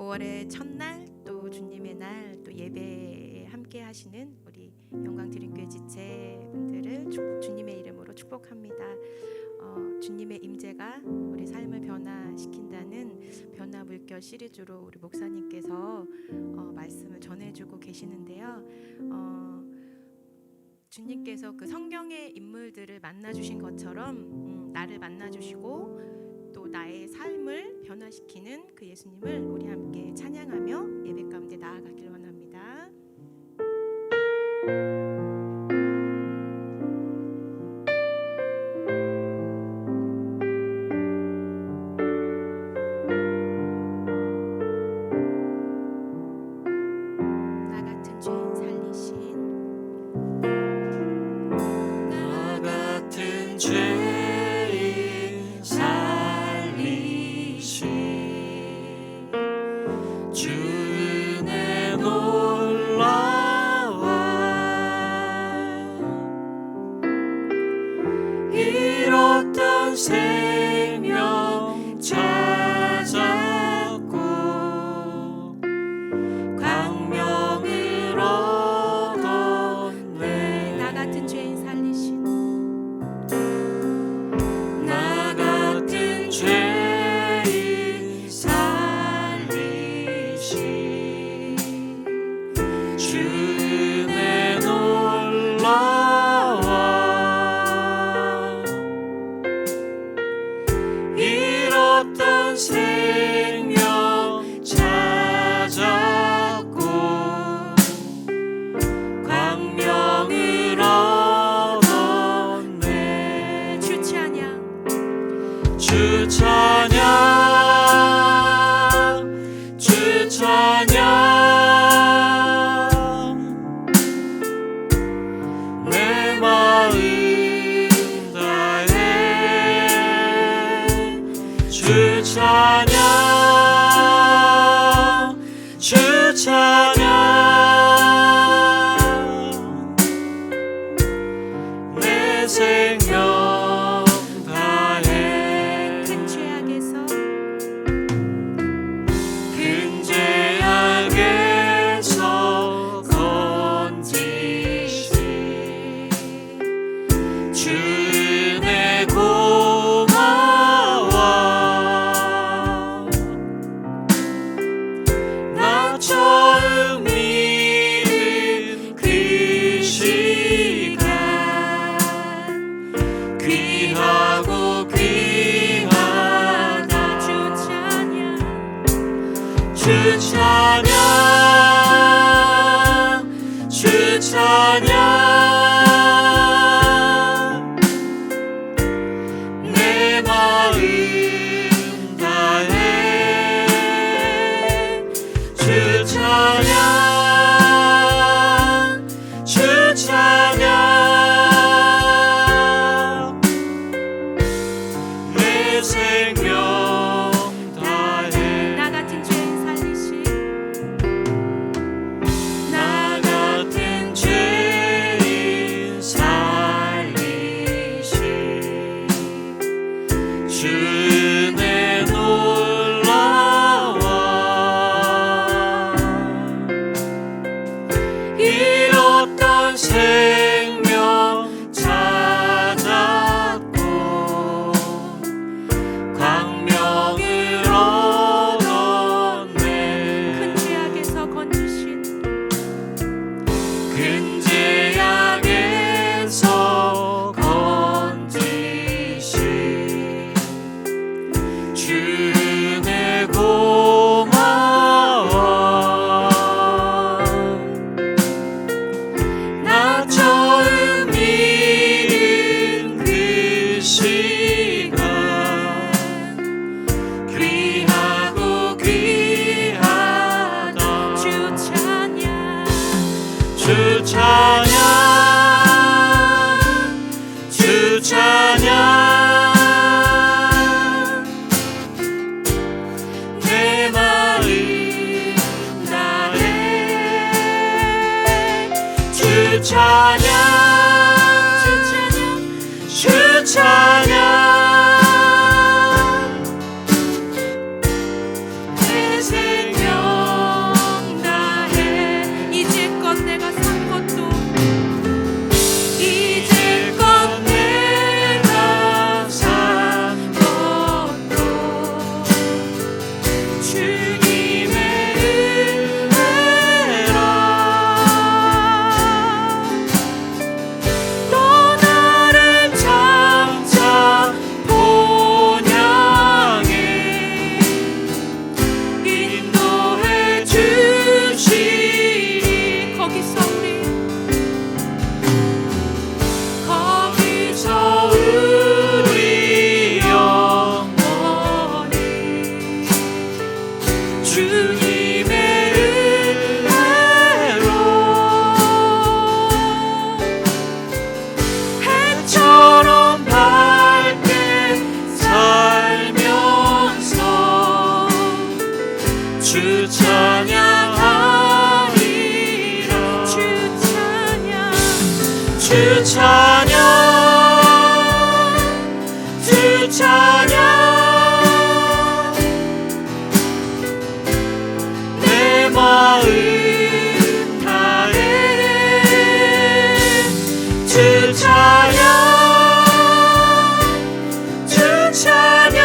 5월의 첫날 또 주님의 날 또 예배에 함께 하시는 우리 영광드림교회 지체분들을 주님의 이름으로 축복합니다. 주님의 임재가 우리 삶을 변화시킨다는 변화 물결 시리즈로 우리 목사님께서 말씀을 전해주고 계시는데요. 주님께서 그 성경의 인물들을 만나주신 것처럼 나를 만나주시고 또 나의 삶을 변화시키는 그 예수님을 우리 함께 찬양하며 예배 가운데 나아가길 원합니다. 나 같은 죄인 살리신 나 같은 죄인 살리신 주 은혜 놀라워 잃었던 생명 찾았고 광명을 얻었네. 나 같은 죄인 살리신 나 같은 죄인 살리신 주 은혜 놀라워 잃었던 생명 찾았고 광명을 얻었네. 주 찬양 주 찬양 주 찬양 내 마음 다해 주 찬양 주 찬양 내 생명 다해 큰 죄악에서 큰 죄악에서 건지신 주 은혜 고마워 나 처음 믿은 그 시간 귀하고 귀하다. 주 찬양 주 찬양 주 찬양 내 마음 다해 주 찬양 주 찬양 내 생명 다해 나 같은 죄인 살리신 나 같은 죄인 살리신 주 은혜 놀라워 잃었던 생명 찾았고 광명을 얻었네. 큰 죄악에서 건지신 큰 죄악에서 건지신 주 은혜 고마워 나 처음 믿은 그 시간 귀하고 귀하다. 주 찬양 주 찬양 주 찬양 내 마음 다해 주 찬양 주 찬양 내 생명 주 찬양 주 찬양 내 마음 다해 주 찬양 주 찬양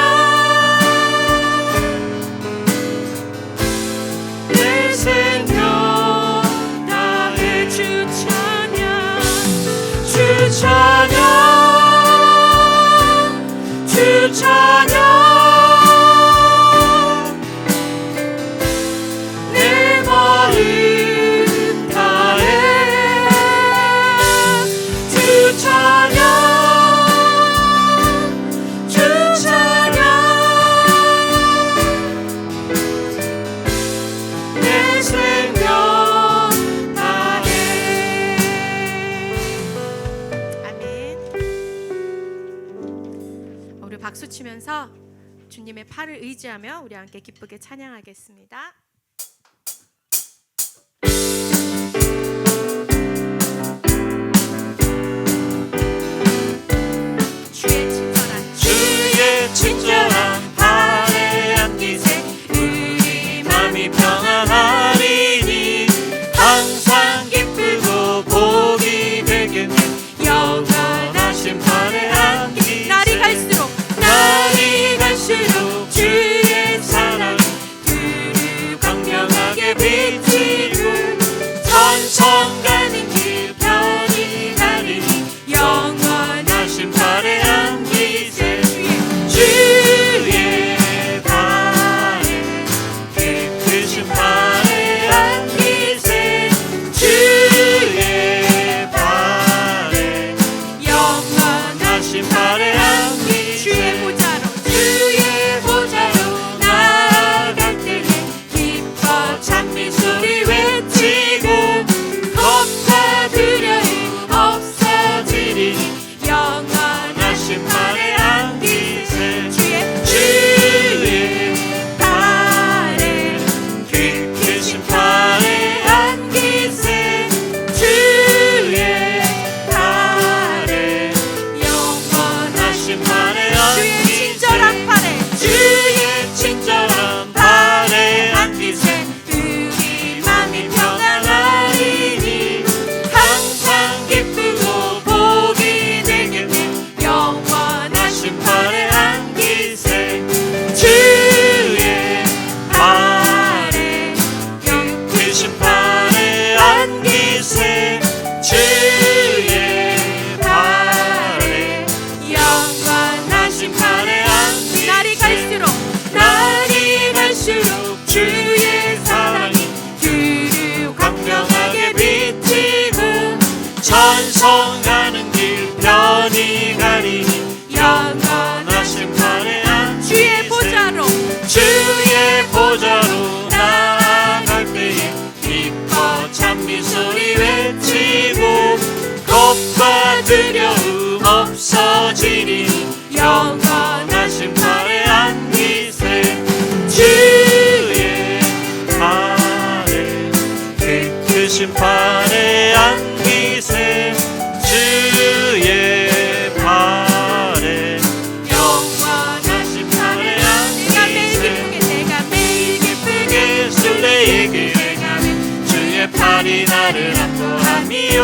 내 생명 다해 주 찬양 주 찬양 주 찬양 내 마음 다해 주 찬양 주 찬양 내 생명 다해. 아멘. 우리 박수 치면서 주님의 팔을 의지하며 우리 함께 기쁘게 찬양하겠습니다. 주의 친절한 발에 안기세 우리 맘이 평안하리니 항상 기쁘고 복이 되겠네 영원하신 발에 안기세 날이 갈수록 주의 사랑이 두루 광명하게 비치고 천성 가는 길 편히 가리니 영원하신 발에 안기세 주의 발에 깊으신 발에 안기세 주의 발에 영원하신 발에 안기세 주의 보좌로 나아갈 때에 기뻐 찬미 소리 외치고 겁과 두려움 없어지리니 영원하신 발에 안기세 주의 발에 깊으신 발에 안기세 주의 발에 영원하신 발에 주의 친절한 팔에 주의 친절한 발에 안기세 우리 맘이 평안하리니 항상 기쁘고 복이 되겠네 영원하신 발에 안기세 주의 발에 깊으신 발에 안기세 주의 발에 영원하신 발에 안기세 날이 갈수록 주의 사랑이 두루 광명하게 비치고 천성가는 길 편히 가리니 영원하신 발에 안기세 주의 보좌로 나아갈 때에 기뻐 찬미 소리 외치고 겁과 두려움 없어지리니 영원하신 발에 안기세 주의 발에 깊으신 발에 안기세 주의 발에 영원하신 발에 안기세 내가 매일 기쁘게 순례의 길을 가면 주의 팔이 나를 안보함이요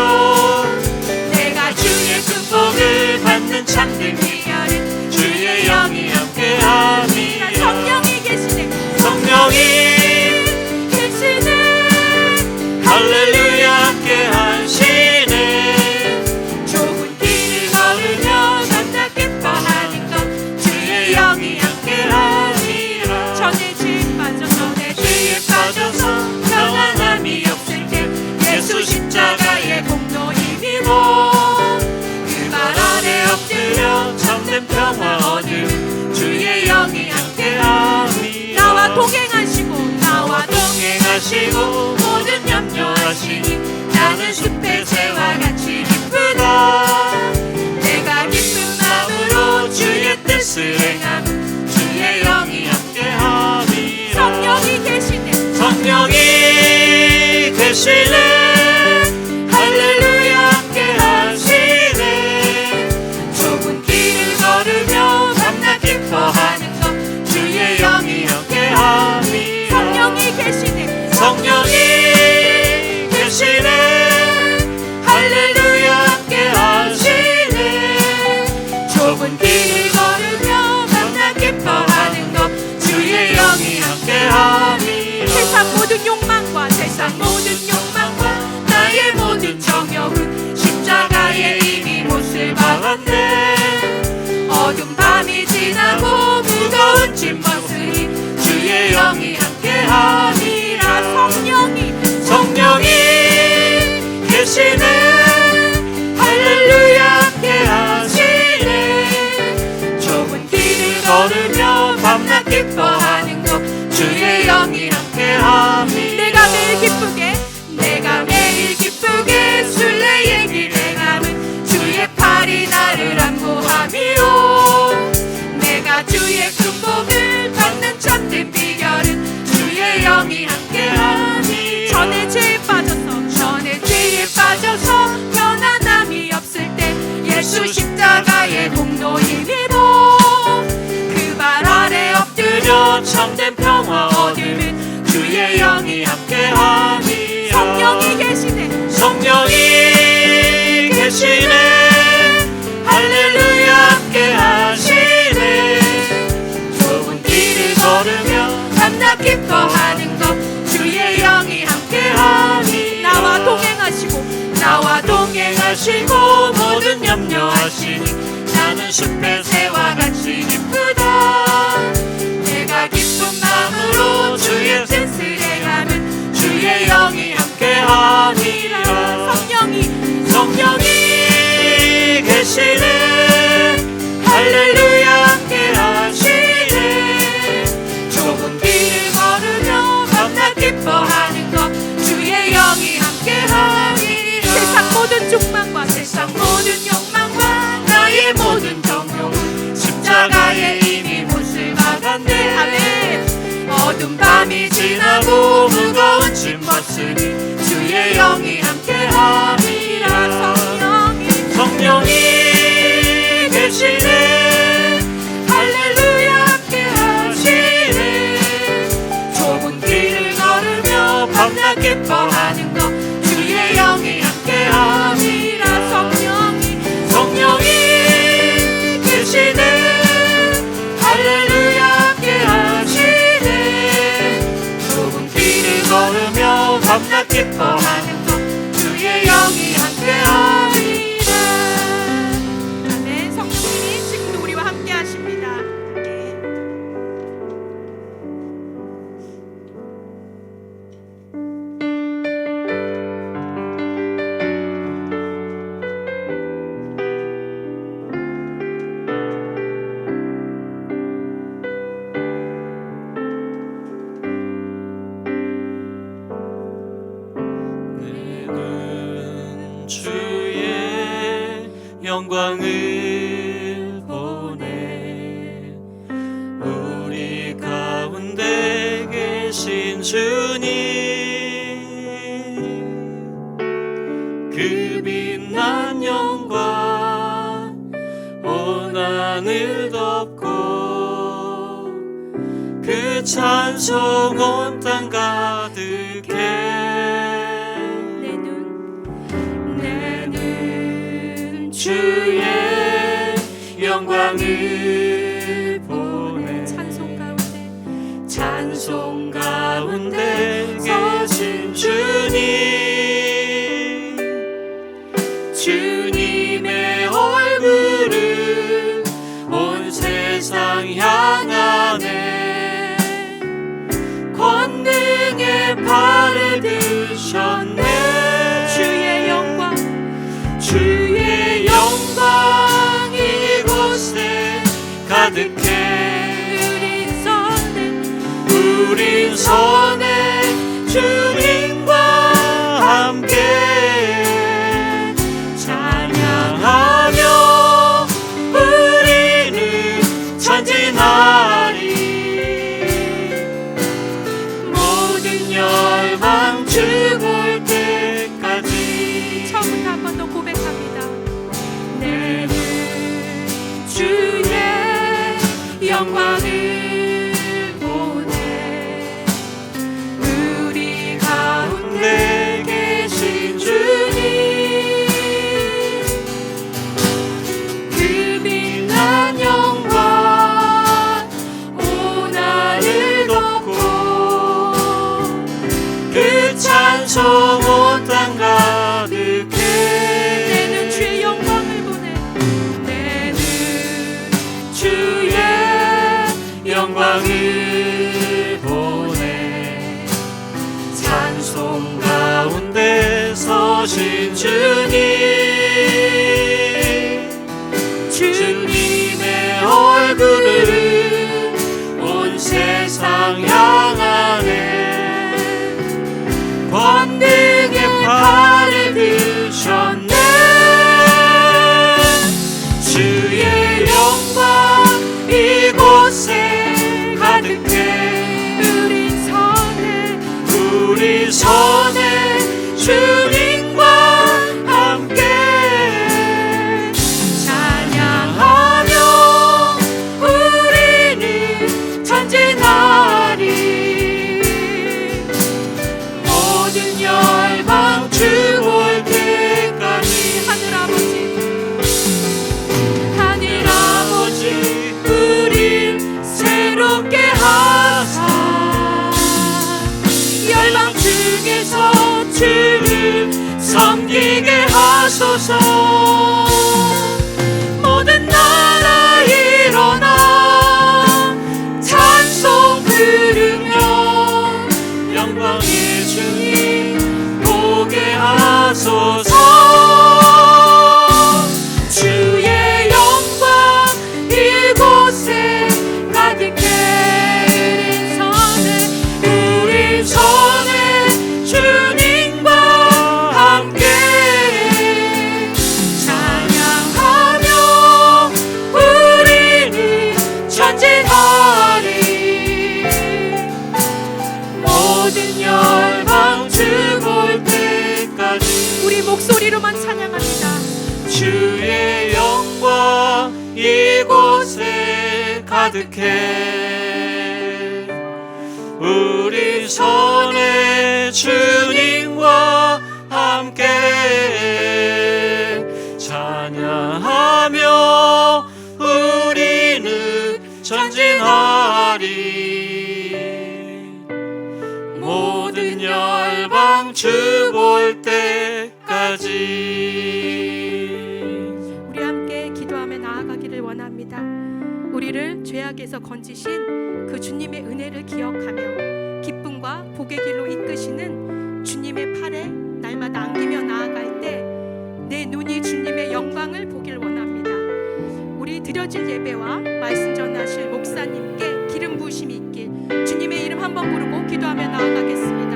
내가 주의 축복을 받는 참된 비결은 주의 영이 함께함이라 성령이 계시네 성령이 할렐루야 함께하시네 좁은 길을 걸으며 감사 기뻐하는 것 주의 영이 함께하니라 전에 죄에 빠져서 내 죄에 빠져서 평안함이 없을 때 예수 십자가의 공로 힘이고 그 발 아래 엎드려 참된 평화 얻음 주의 영이 함께함이라 나와 동행하시고 모든 염려하시니 나는 숲의 새와 같이 기쁘다 내가 기쁜 마음으로 주의 뜻을 행함 주의 영이 함께함이라 성령이 계시네 성령이 계시네 할렐루야 함께하시네 받네. 어둠 밤이 지나고 무거운 짐 벗으니 주의 영이 함께함이라. 성령이 계시네. 할렐루야 함께하시네. 좁은 길을 걸으며 밤낮 기뻐하는 것 주의 영이 함께함이라. 내가 매일 기쁘게 순례의 길 행함은 주의 팔이 나를 안보함이요. 내가 주의 축복을 받는 참된 비결은 주의 영이 함께함이. 전에 죄에 빠져서 편안함이 없을 때 예수 십자가의 공로 힘입어 그 발 아래 엎드려 참된 평화 얻으면 주의 영이 함께함이. 성령이 계시네. 할렐루야 함께하시네. 좁은 길을 걸으며 밤낮 기뻐하는 것 주의 영이 함께하니. 나와 동행하시고 모든 염려하시니 나는 숲의 새와 같이 기쁘다. 내가 기쁜 마음으로 주의 뜻을 행하면 주의 영이 함께하니라. 성령이 계시네. 할렐루야 함께하시네. 좁은 길을 걸으며 밤낮 기뻐하는 것 주의 영이 함께하니라. 세상 모든 욕망과 나의 모든 정욕은 십자가에 이미 못을 박았네. 아멘. 어둠 밤이 지나고 무거운 짐 벗으니 주의 영이 함께함이라. 성령이 계시네. 할렐루야 함께하시네. 좁은 길을 걸으며 밤낮 기뻐하는 것 주의 영이 함께함이라. 성령이 계시네. 할렐루야 함께하시네. 좁은 길을 걸으며 밤낮 기뻐하는 것 주의 영이 함께하리라. 아멘. 성령님이 지금도 우리와 함께 하십니다. 영광을 보내. 우리 가운데 계신 주님, 그 빛난 영광 온 하늘 덮고 그 찬송 온 땅 가득해. 주의 영광을 보내. 찬송 가운데 계신 주님의 얼굴을 온 세상 향하네. 권능의 발을 드셨네. 주의 영광 이곳에 가득해. 우린 선에 주님과 함께 찬양하며 우리는 전진하리. 모든 열방 죽을 때까지. 처음부터 한 번 더 고백합니다. 내는 주의 영광을 보내. 우리 가운데 계신 주님, 그 빛난 영광 온 하늘 덮고 그 찬송 온 땅 가득해. 내는 주의 영광을 보내. 하소서. 모든 나라 일어나 찬송 부르며 영광의 주님 보게 하소서. 주의 영광 이곳에 가득해. 우리 전에 주님과 함께 찬양하며 우리는 전진하리. 모든 열방 주 볼 때까지 우리 목소리로만 찬양합니다. 주의 영광 이곳에 가득해. 우리 손에 주님과 함께 찬양하며 우리는 전진하리. 모든 열방 주 볼 때까지. 우리 함께 기도하며 나아가기를 원합니다. 우리를 죄악에서 건지신 그 주님의 은혜를 기억하며 기쁨과 복의 길로 이끄시는 주님의 팔에 날마다 안기며 나아갈 때 내 눈이 주님의 영광을 보길 원합니다. 우리 드려질 예배와 말씀 전하실 목사님께 기름 부으심이 있길 주님의 이름 한번 부르고 기도하며 나아가겠습니다.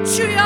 주여!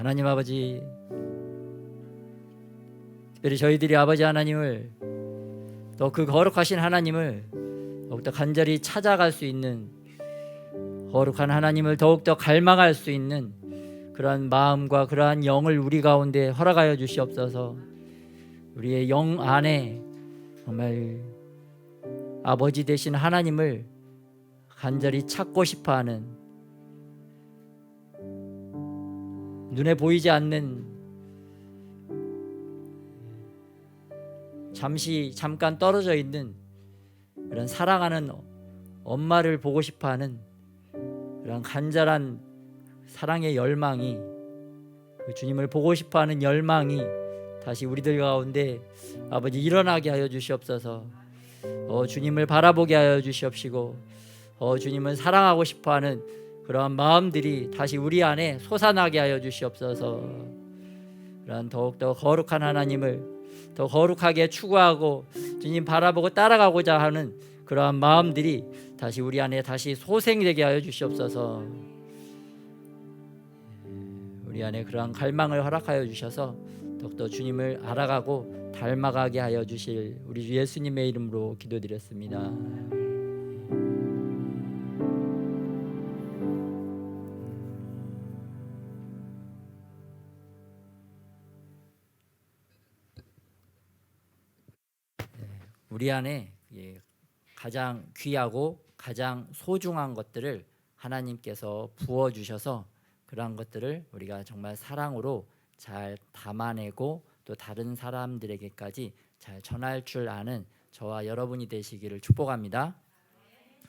하나님 아버지, 특별히 저희들이 아버지 하나님을, 또 그 거룩하신 하나님을 더욱더 간절히 찾아갈 수 있는, 거룩한 하나님을 더욱더 갈망할 수 있는 그러한 마음과 그러한 영을 우리 가운데 허락하여 주시옵소서. 우리의 영 안에 정말 아버지 되신 하나님을 간절히 찾고 싶어하는, 눈에 보이지 않는, 잠깐 떨어져 있는 그런 사랑하는 엄마를 보고 싶어하는 그런 간절한 사랑의 열망이, 그 주님을 보고 싶어하는 열망이 다시 우리들 가운데 아버지 일어나게 하여 주시옵소서. 주님을 바라보게 하여 주시옵시고, 주님을 사랑하고 싶어하는 그러한 마음들이 다시 우리 안에 솟아나게 하여 주시옵소서. 그러한 더욱더 거룩한 하나님을 더 거룩하게 추구하고 주님 바라보고 따라가고자 하는 그러한 마음들이 다시 우리 안에 다시 소생되게 하여 주시옵소서. 우리 안에 그러한 갈망을 허락하여 주셔서 더욱더 주님을 알아가고 닮아가게 하여 주실 우리 주 예수님의 이름으로 기도드렸습니다. 우리 안에 가장 귀하고 가장 소중한 것들을 하나님께서 부어주셔서 그러한 것들을 우리가 정말 사랑으로 잘 담아내고 또 다른 사람들에게까지 잘 전할 줄 아는 저와 여러분이 되시기를 축복합니다.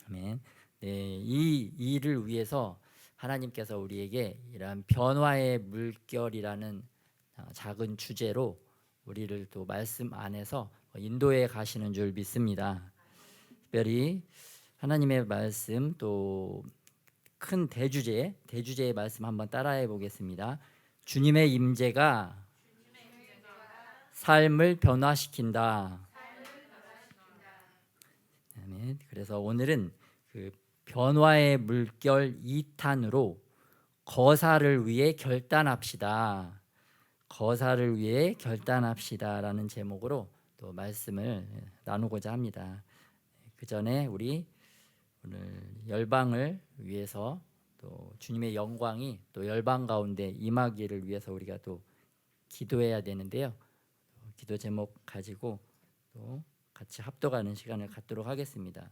아멘. 네, 이 일을 위해서 하나님께서 우리에게 이러한 변화의 물결이라는 작은 주제로 우리를 또 말씀 안에서 인도해 가시는 줄 믿습니다. 특별히 하나님의 말씀, 또 큰 대주제의 말씀 한번 따라해 보겠습니다. 주님의 임재가 삶을 변화시킨다. 아멘. 그래서 오늘은 그 변화의 물결 2탄으로 거사를 위해 결단합시다. 거사를 위해 결단합시다라는 제목으로 또 말씀을 나누고자 합니다. 그 전에 우리 오늘 열방을 위해서 또 주님의 영광이 또 열방 가운데 임하기를 위해서 우리가 또 기도해야 되는데요. 기도 제목 가지고 또 같이 합독하는 시간을 갖도록 하겠습니다.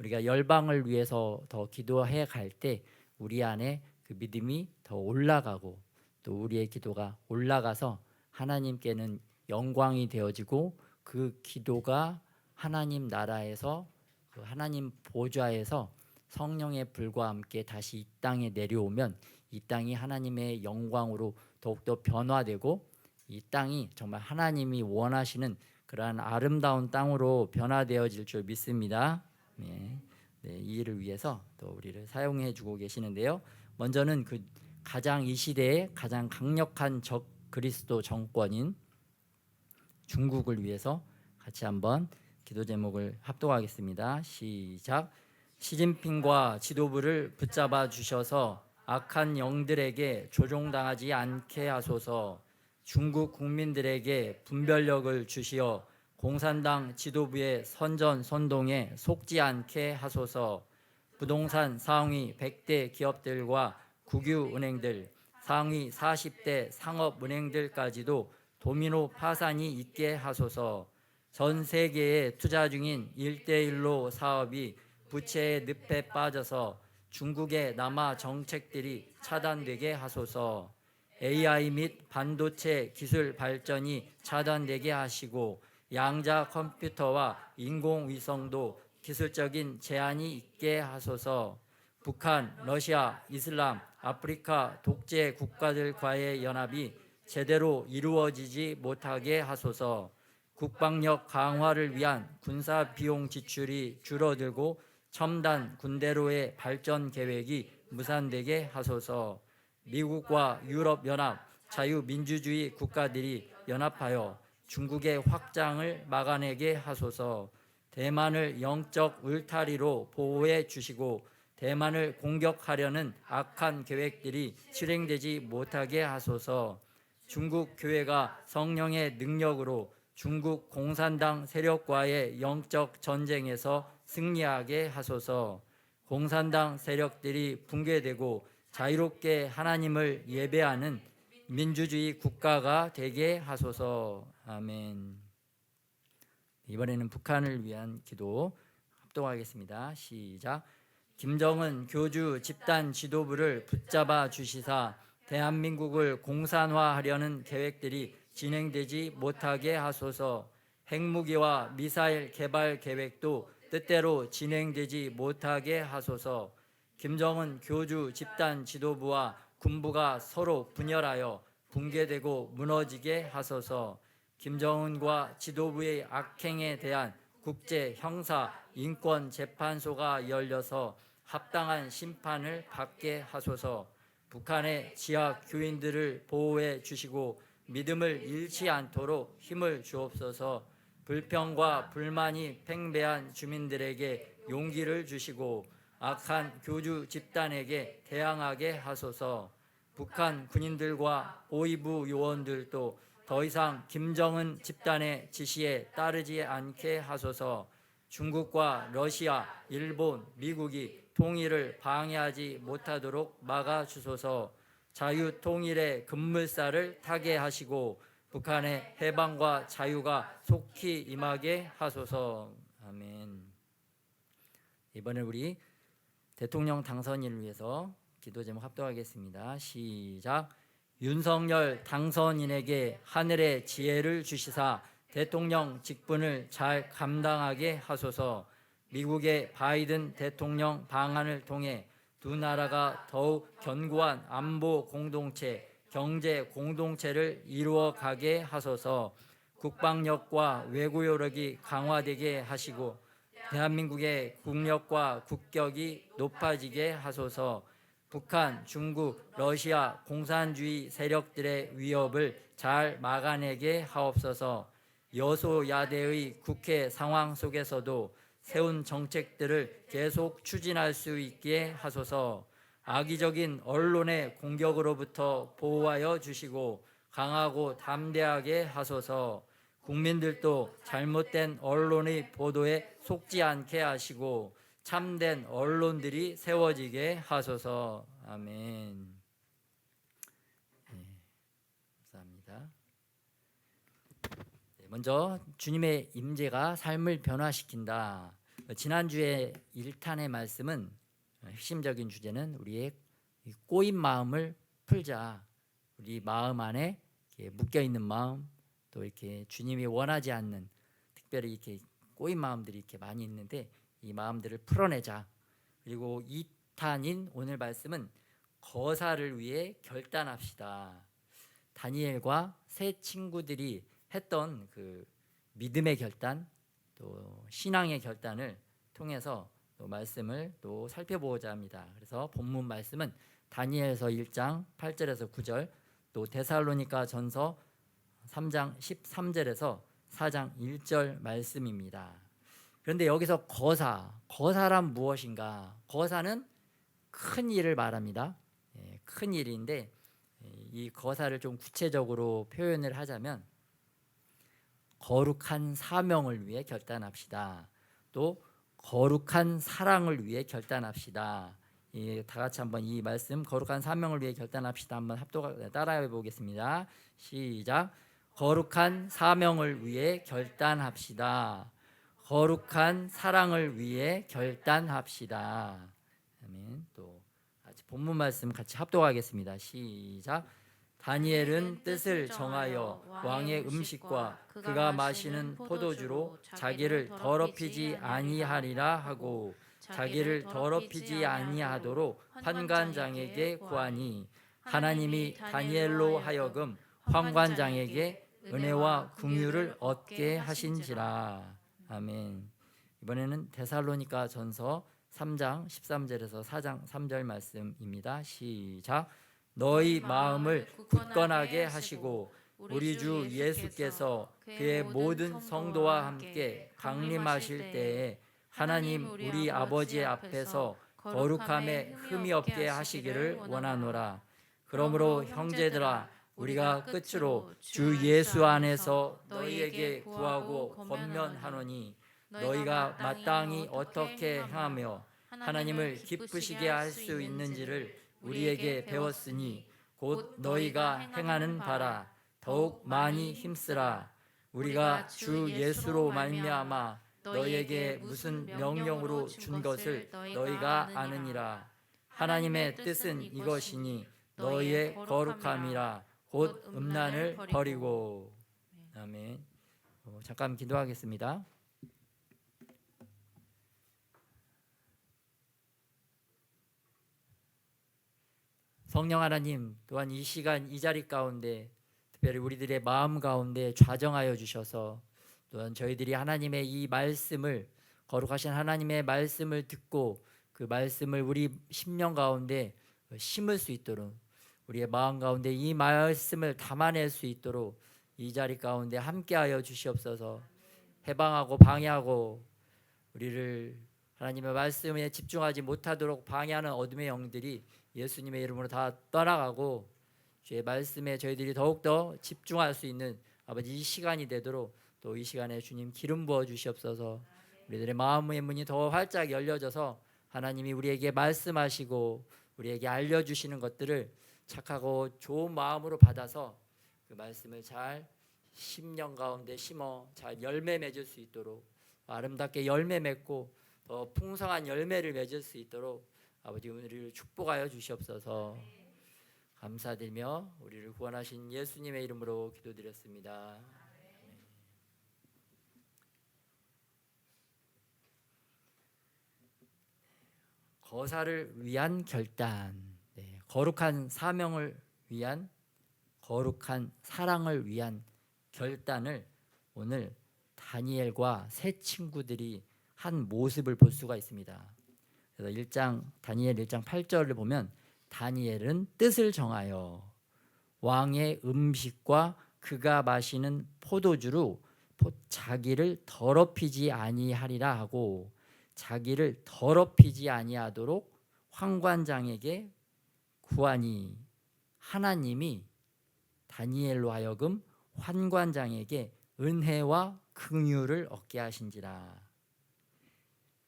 우리가 열방을 위해서 더 기도해 갈 때 우리 안에 그 믿음이 더 올라가고 또 우리의 기도가 올라가서 하나님께는 영광이 되어지고 그 기도가 하나님 나라에서 그 하나님 보좌에서 성령의 불과 함께 다시 이 땅에 내려오면 이 땅이 하나님의 영광으로 더욱더 변화되고 이 땅이 정말 하나님이 원하시는 그러한 아름다운 땅으로 변화되어질 줄 믿습니다. 네, 이 일을 위해서 또 우리를 사용해 주고 계시는데요. 먼저는 그 가장 이 시대에 가장 강력한 적 그리스도 정권인 중국을 위해서 같이 한번 기도 제목을 합독하겠습니다. 시작. 시진핑과 지도부를 붙잡아 주셔서 악한 영들에게 조종당하지 않게 하소서. 중국 국민들에게 분별력을 주시어 공산당 지도부의 선전선동에 속지 않게 하소서. 부동산 상위 100대 기업들과 국유은행들, 상위 40대 상업은행들까지도 도미노 파산이 있게 하소서. 전 세계에 투자 중인 1대1로 사업이 부채의 늪에 빠져서 중국의 남아 정책들이 차단되게 하소서. AI 및 반도체 기술 발전이 차단되게 하시고 양자 컴퓨터와 인공위성도 기술적인 제한이 있게 하소서. 북한, 러시아, 이슬람, 아프리카 독재 국가들과의 연합이 제대로 이루어지지 못하게 하소서. 국방력 강화를 위한 군사 비용 지출이 줄어들고 첨단 군대로의 발전 계획이 무산되게 하소서. 미국과 유럽연합, 자유민주주의 국가들이 연합하여 중국의 확장을 막아내게 하소서. 대만을 영적 울타리로 보호해 주시고 대만을 공격하려는 악한 계획들이 실행되지 못하게 하소서. 중국 교회가 성령의 능력으로 중국 공산당 세력과의 영적 전쟁에서 승리하게 하소서. 공산당 세력들이 붕괴되고 자유롭게 하나님을 예배하는 민주주의 국가가 되게 하소서. 아멘. 이번에는 북한을 위한 기도 합동하겠습니다. 시작. 김정은 교주 집단 지도부를 붙잡아 주시사 대한민국을 공산화하려는 계획들이 진행되지 못하게 하소서. 핵무기와 미사일 개발 계획도 뜻대로 진행되지 못하게 하소서. 김정은 교주 집단 지도부와 군부가 서로 분열하여 붕괴되고 무너지게 하소서. 김정은과 지도부의 악행에 대한 국제 형사 인권 재판소가 열려서 합당한 심판을 받게 하소서. 북한의 지하 교인들을 보호해 주시고 믿음을 잃지 않도록 힘을 주옵소서. 불평과 불만이 팽배한 주민들에게 용기를 주시고 악한 교주 집단에게 대항하게 하소서. 북한 군인들과 보위부 요원들도 더 이상 김정은 집단의 지시에 따르지 않게 하소서. 중국과 러시아, 일본, 미국이 통일을 방해하지 못하도록 막아주소서. 자유통일의 급물살을 타게 하시고 북한의 해방과 자유가 속히 임하게 하소서. 아멘. 이번에 우리 대통령 당선인을 위해서 기도 제목 합동하겠습니다. 시작. 윤석열 당선인에게 하늘의 지혜를 주시사 대통령 직분을 잘 감당하게 하소서. 미국의 바이든 대통령 방한을 통해 두 나라가 더욱 견고한 안보 공동체, 경제 공동체를 이루어 가게 하소서. 국방력과 외교력이 강화되게 하시고 대한민국의 국력과 국격이 높아지게 하소서. 북한, 중국, 러시아 공산주의 세력들의 위협을 잘 막아내게 하옵소서. 여소야대의 국회 상황 속에서도 세운 정책들을 계속 추진할 수 있게 하소서. 악의적인 언론의 공격으로부터 보호하여 주시고 강하고 담대하게 하소서. 국민들도 잘못된 언론의 보도에 속지 않게 하시고 참된 언론들이 세워지게 하소서. 아멘. 네, 감사합니다. 먼저 주님의 임재가 삶을 변화시킨다. 지난주에 1탄의 말씀은 핵심적인 주제는 우리의 꼬인 마음을 풀자. 우리 마음 안에 묶여있는 마음, 또 이렇게 주님이 원하지 않는 특별히 이렇게 꼬인 마음들이 이렇게 많이 있는데 이 마음들을 풀어내자. 그리고 2탄인 오늘 말씀은 거사를 위해 결단합시다. 다니엘과 세 친구들이 했던 그 믿음의 결단, 또 신앙의 결단을 통해서 또 말씀을 또 살펴보고자 합니다. 그래서 본문 말씀은 다니엘서 1장 8절에서 9절, 또 데살로니가 전서 3장 13절에서 4장 1절 말씀입니다. 그런데 여기서 거사란 무엇인가? 거사는 큰 일을 말합니다. 큰 일인데 이 거사를 좀 구체적으로 표현을 하자면 거룩한 사명을 위해 결단합시다. 또 거룩한 사랑을 위해 결단합시다. 다 같이 한번 이 말씀 거룩한 사명을 위해 결단합시다. 한번 따라해 보겠습니다. 시작. 거룩한 사명을 위해 결단합시다. 거룩한 사랑을 위해 결단합시다. 아멘. 또 본문 말씀 같이 합독하겠습니다. 시작. 다니엘은 뜻을 정하여 왕의 음식과 그가 마시는 포도주로 자기를 더럽히지 아니하리라 하고 자기를 더럽히지 아니하도록 환관장에게 구하니 하나님이 다니엘로 하여금 환관장에게 은혜와 긍휼을 얻게 하신지라. 아멘. 이번에는 데살로니가 전서 3장 13절에서 4장 3절 말씀입니다. 시작. 너희 마음을 굳건하게 하시고 우리 주 예수께서 그의 모든 성도와 함께 강림하실 때에 하나님 우리 아버지 앞에서 거룩함에 흠이 없게 하시기를 원하노라. 그러므로 형제들아, 우리가 끝으로 주 예수 안에서 너희에게 구하고 권면하노니, 너희가 마땅히 어떻게 행하며 하나님을 기쁘시게 할 수 있는지를 우리에게 배웠으니, 곧 너희가 행하는 바라 더욱 많이 힘쓰라. 우리가 주 예수로 말미암아 너희에게 무슨 명령으로 준 것을 너희가 아느니라. 하나님의 뜻은 이것이니 너희의 거룩함이라, 곧 음란을 버리고. 아멘. 잠깐 기도하겠습니다. 성령 하나님, 또한 이 시간 이 자리 가운데 특별히 우리들의 마음 가운데 좌정하여 주셔서, 또한 저희들이 하나님의 이 말씀을, 거룩하신 하나님의 말씀을 듣고 그 말씀을 우리 심령 가운데 심을 수 있도록, 우리의 마음 가운데 이 말씀을 담아낼 수 있도록 이 자리 가운데 함께하여 주시옵소서. 해방하고 방해하고 우리를 하나님의 말씀에 집중하지 못하도록 방해하는 어둠의 영들이 예수님의 이름으로 다 떠나가고, 주의 말씀에 저희들이 더욱더 집중할 수 있는 아버지 이 시간이 되도록, 또 이 시간에 주님 기름 부어 주시옵소서. 우리들의 마음의 문이 더 활짝 열려져서 하나님이 우리에게 말씀하시고 우리에게 알려주시는 것들을 착하고 좋은 마음으로 받아서 그 말씀을 잘 심령 가운데 심어 잘 열매 맺을 수 있도록, 아름답게 열매 맺고 더 풍성한 열매를 맺을 수 있도록 아버지 우리를 축복하여 주시옵소서. 감사드리며 우리를 구원하신 예수님의 이름으로 기도드렸습니다. 거사를 위한 결단, 거룩한 사명을 위한, 거룩한 사랑을 위한 결단을 오늘 다니엘과 세 친구들이 한 모습을 볼 수가 있습니다. 그래서 다니엘 1장 8절을 보면, 다니엘은 뜻을 정하여 왕의 음식과 그가 마시는 포도주로 자기를 더럽히지 아니하리라 하고, 자기를 더럽히지 아니하도록 환관장에게 구하니, 하나님이 다니엘로 하여금 환관장에게 은혜와 긍휼을 얻게 하신지라.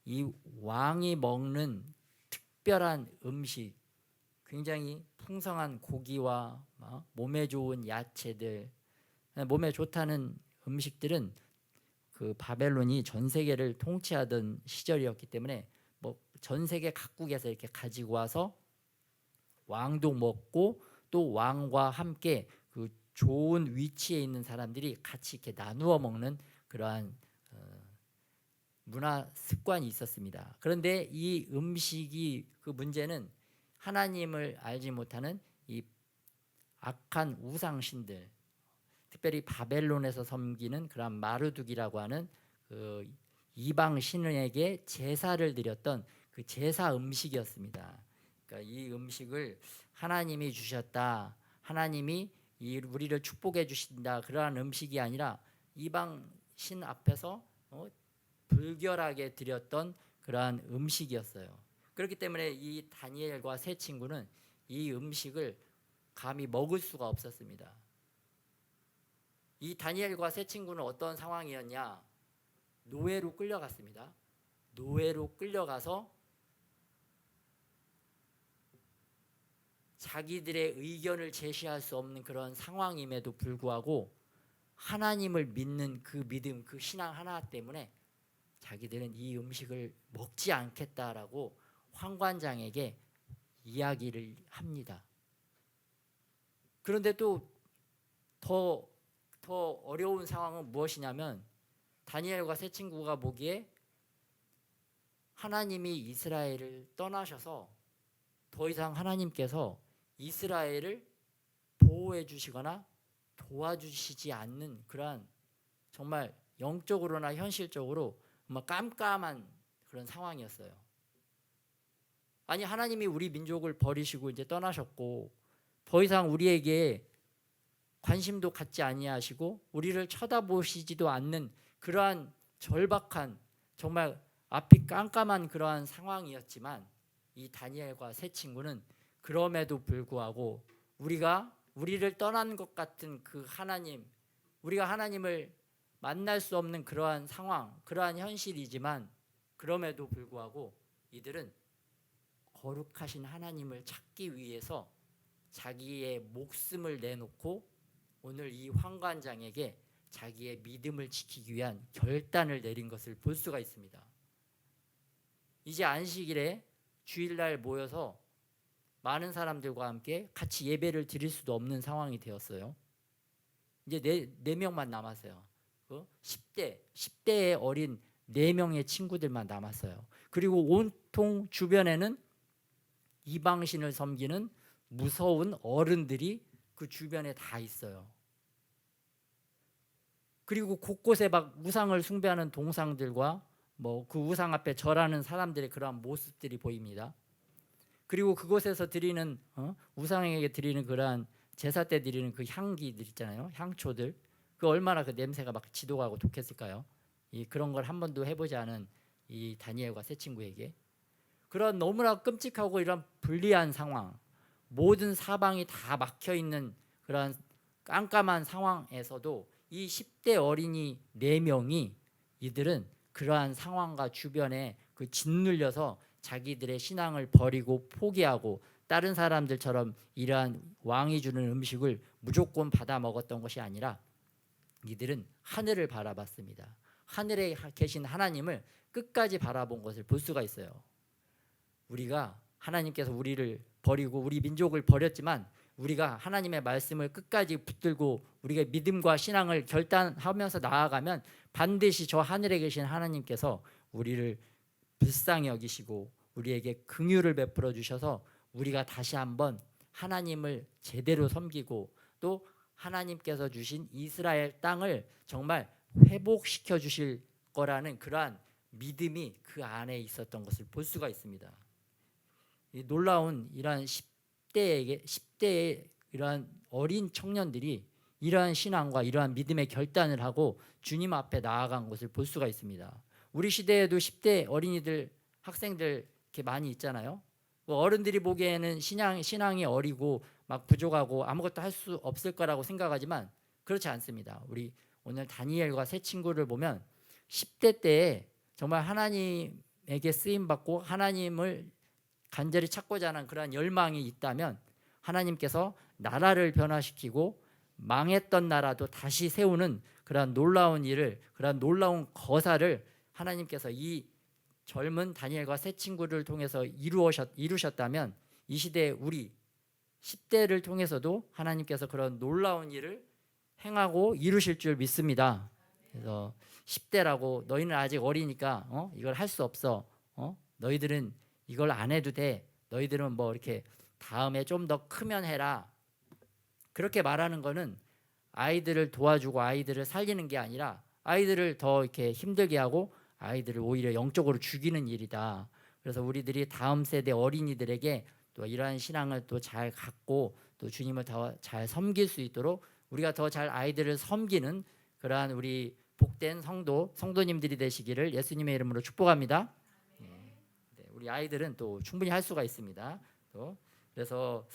이 왕이 먹는 특별한 음식, 굉장히 풍성한 고기와 몸에 좋은 야채들, 몸에 좋다는 음식들은 그 바벨론이 전 세계를 통치하던 시절이었기 때문에 전 세계 각국에서 이렇게 가지고 와서 왕도 먹고, 또 왕과 함께 그 좋은 위치에 있는 사람들이 같이 이렇게 나누어 먹는 그러한 문화 습관이 있었습니다. 그런데 이 음식이, 그 문제는 하나님을 알지 못하는 이 악한 우상신들, 특별히 바벨론에서 섬기는 그런 마르둑이라고 하는 그 이방 신에게 제사를 드렸던 그 제사 음식이었습니다. 그러니까 이 음식을 하나님이 주셨다, 하나님이 우리를 축복해 주신다, 그러한 음식이 아니라 이방 신 앞에서 불결하게 드렸던 그러한 음식이었어요. 그렇기 때문에 이 다니엘과 세 친구는 이 음식을 감히 먹을 수가 없었습니다. 이 다니엘과 세 친구는 어떤 상황이었냐? 노예로 끌려갔습니다. 노예로 끌려가서 자기들의 의견을 제시할 수 없는 그런 상황임에도 불구하고 하나님을 믿는 그 믿음, 그 신앙 하나 때문에 자기들은 이 음식을 먹지 않겠다라고 환관장에게 이야기를 합니다. 그런데 또 더 어려운 상황은 무엇이냐면, 다니엘과 세 친구가 보기에 하나님이 이스라엘을 떠나셔서 더 이상 하나님께서 이스라엘을 보호해 주시거나 도와주시지 않는 그러한, 정말 영적으로나 현실적으로 깜깜한 그런 상황이었어요. 아니, 하나님이 우리 민족을 버리시고 이제 떠나셨고 더 이상 우리에게 관심도 갖지 아니하시고 우리를 쳐다보시지도 않는 그러한 절박한, 정말 앞이 깜깜한 그러한 상황이었지만, 이 다니엘과 세 친구는 그럼에도 불구하고 우리를 떠난 것 같은 그 하나님, 우리가 하나님을 만날 수 없는 그러한 상황, 그러한 현실이지만 그럼에도 불구하고 이들은 거룩하신 하나님을 찾기 위해서 자기의 목숨을 내놓고 오늘 이 환관장에게 자기의 믿음을 지키기 위한 결단을 내린 것을 볼 수가 있습니다. 이제 안식일에 주일날 모여서 많은 사람들과 함께 같이 예배를 드릴 수도 없는 상황이 되었어요. 이제 네 명만 남았어요. 10대의 어린 4명의 친구들만 남았어요. 그리고 온통 주변에는 이방신을 섬기는 무서운 어른들이 그 주변에 다 있어요. 그리고 곳곳에 막 우상을 숭배하는 동상들과 그 우상 앞에 절하는 사람들의 그러한 모습들이 보입니다. 그리고 그곳에서 드리는 우상에게 드리는 그러한 제사 때 드리는 그 향기들 있잖아요. 향초들. 그 얼마나 그 냄새가 막 지독하고 독했을까요? 그런 걸 한 번도 해보지 않은 이 다니엘과 세 친구에게 그런 너무나 끔찍하고 이런 불리한 상황, 모든 사방이 다 막혀 있는 그런 깜깜한 상황에서도 이 10대 어린이 4명이 이들은 그러한 상황과 주변에 그 짓눌려서 자기들의 신앙을 버리고 포기하고 다른 사람들처럼 이러한 왕이 주는 음식을 무조건 받아 먹었던 것이 아니라 이들은 하늘을 바라봤습니다. 하늘에 계신 하나님을 끝까지 바라본 것을 볼 수가 있어요. 우리가 하나님께서 우리를 버리고 우리 민족을 버렸지만 우리가 하나님의 말씀을 끝까지 붙들고 우리가 믿음과 신앙을 결단하면서 나아가면 반드시 저 하늘에 계신 하나님께서 우리를 불쌍히 여기시고 우리에게 긍휼을 베풀어 주셔서 우리가 다시 한번 하나님을 제대로 섬기고 또 하나님께서 주신 이스라엘 땅을 정말 회복시켜 주실 거라는 그러한 믿음이 그 안에 있었던 것을 볼 수가 있습니다. 이 놀라운 이러한 10대의 이러한 어린 청년들이 이러한 신앙과 이러한 믿음의 결단을 하고 주님 앞에 나아간 것을 볼 수가 있습니다. 우리 시대에도 10대 어린이들, 학생들 이렇게 많이 있잖아요. 어른들이 보기에는 신앙이 어리고 막 부족하고 아무것도 할 수 없을 거라고 생각하지만 그렇지 않습니다. 우리 오늘 다니엘과 세 친구를 보면 10대 때에 정말 하나님에게 쓰임받고 하나님을 간절히 찾고자 하는 그러한 열망이 있다면 하나님께서 나라를 변화시키고 망했던 나라도 다시 세우는 그러한 놀라운 일을, 그러한 놀라운 거사를 하나님께서 이 젊은 다니엘과 세 친구를 통해서 이루셨다면 이 시대에 우리 10대를 통해서도 하나님께서 그런 놀라운 일을 행하고 이루실 줄 믿습니다. 그래서 10대라고 너희는 아직 어리니까 이걸 할 수 없어. 너희들은 이걸 안 해도 돼. 너희들은 뭐 이렇게 다음에 좀 더 크면 해라. 그렇게 말하는 거는 아이들을 도와주고 아이들을 살리는 게 아니라 아이들을 더 이렇게 힘들게 하고 아이들을 오히려 영적으로 죽이는 일이다. 그래서 우리들이 다음 세대 어린이들에게 또 이러한 신앙을 또 잘 갖고 또 주님을 더 잘 섬길 수 있도록 우리가 더 잘 아이들을 섬기는 그러한 우리 복된 성도님들이 되시기를 예수님의 이름으로 축복합니다. 우리 아이들은 또 충분히 할 수가 있습니다. 그래서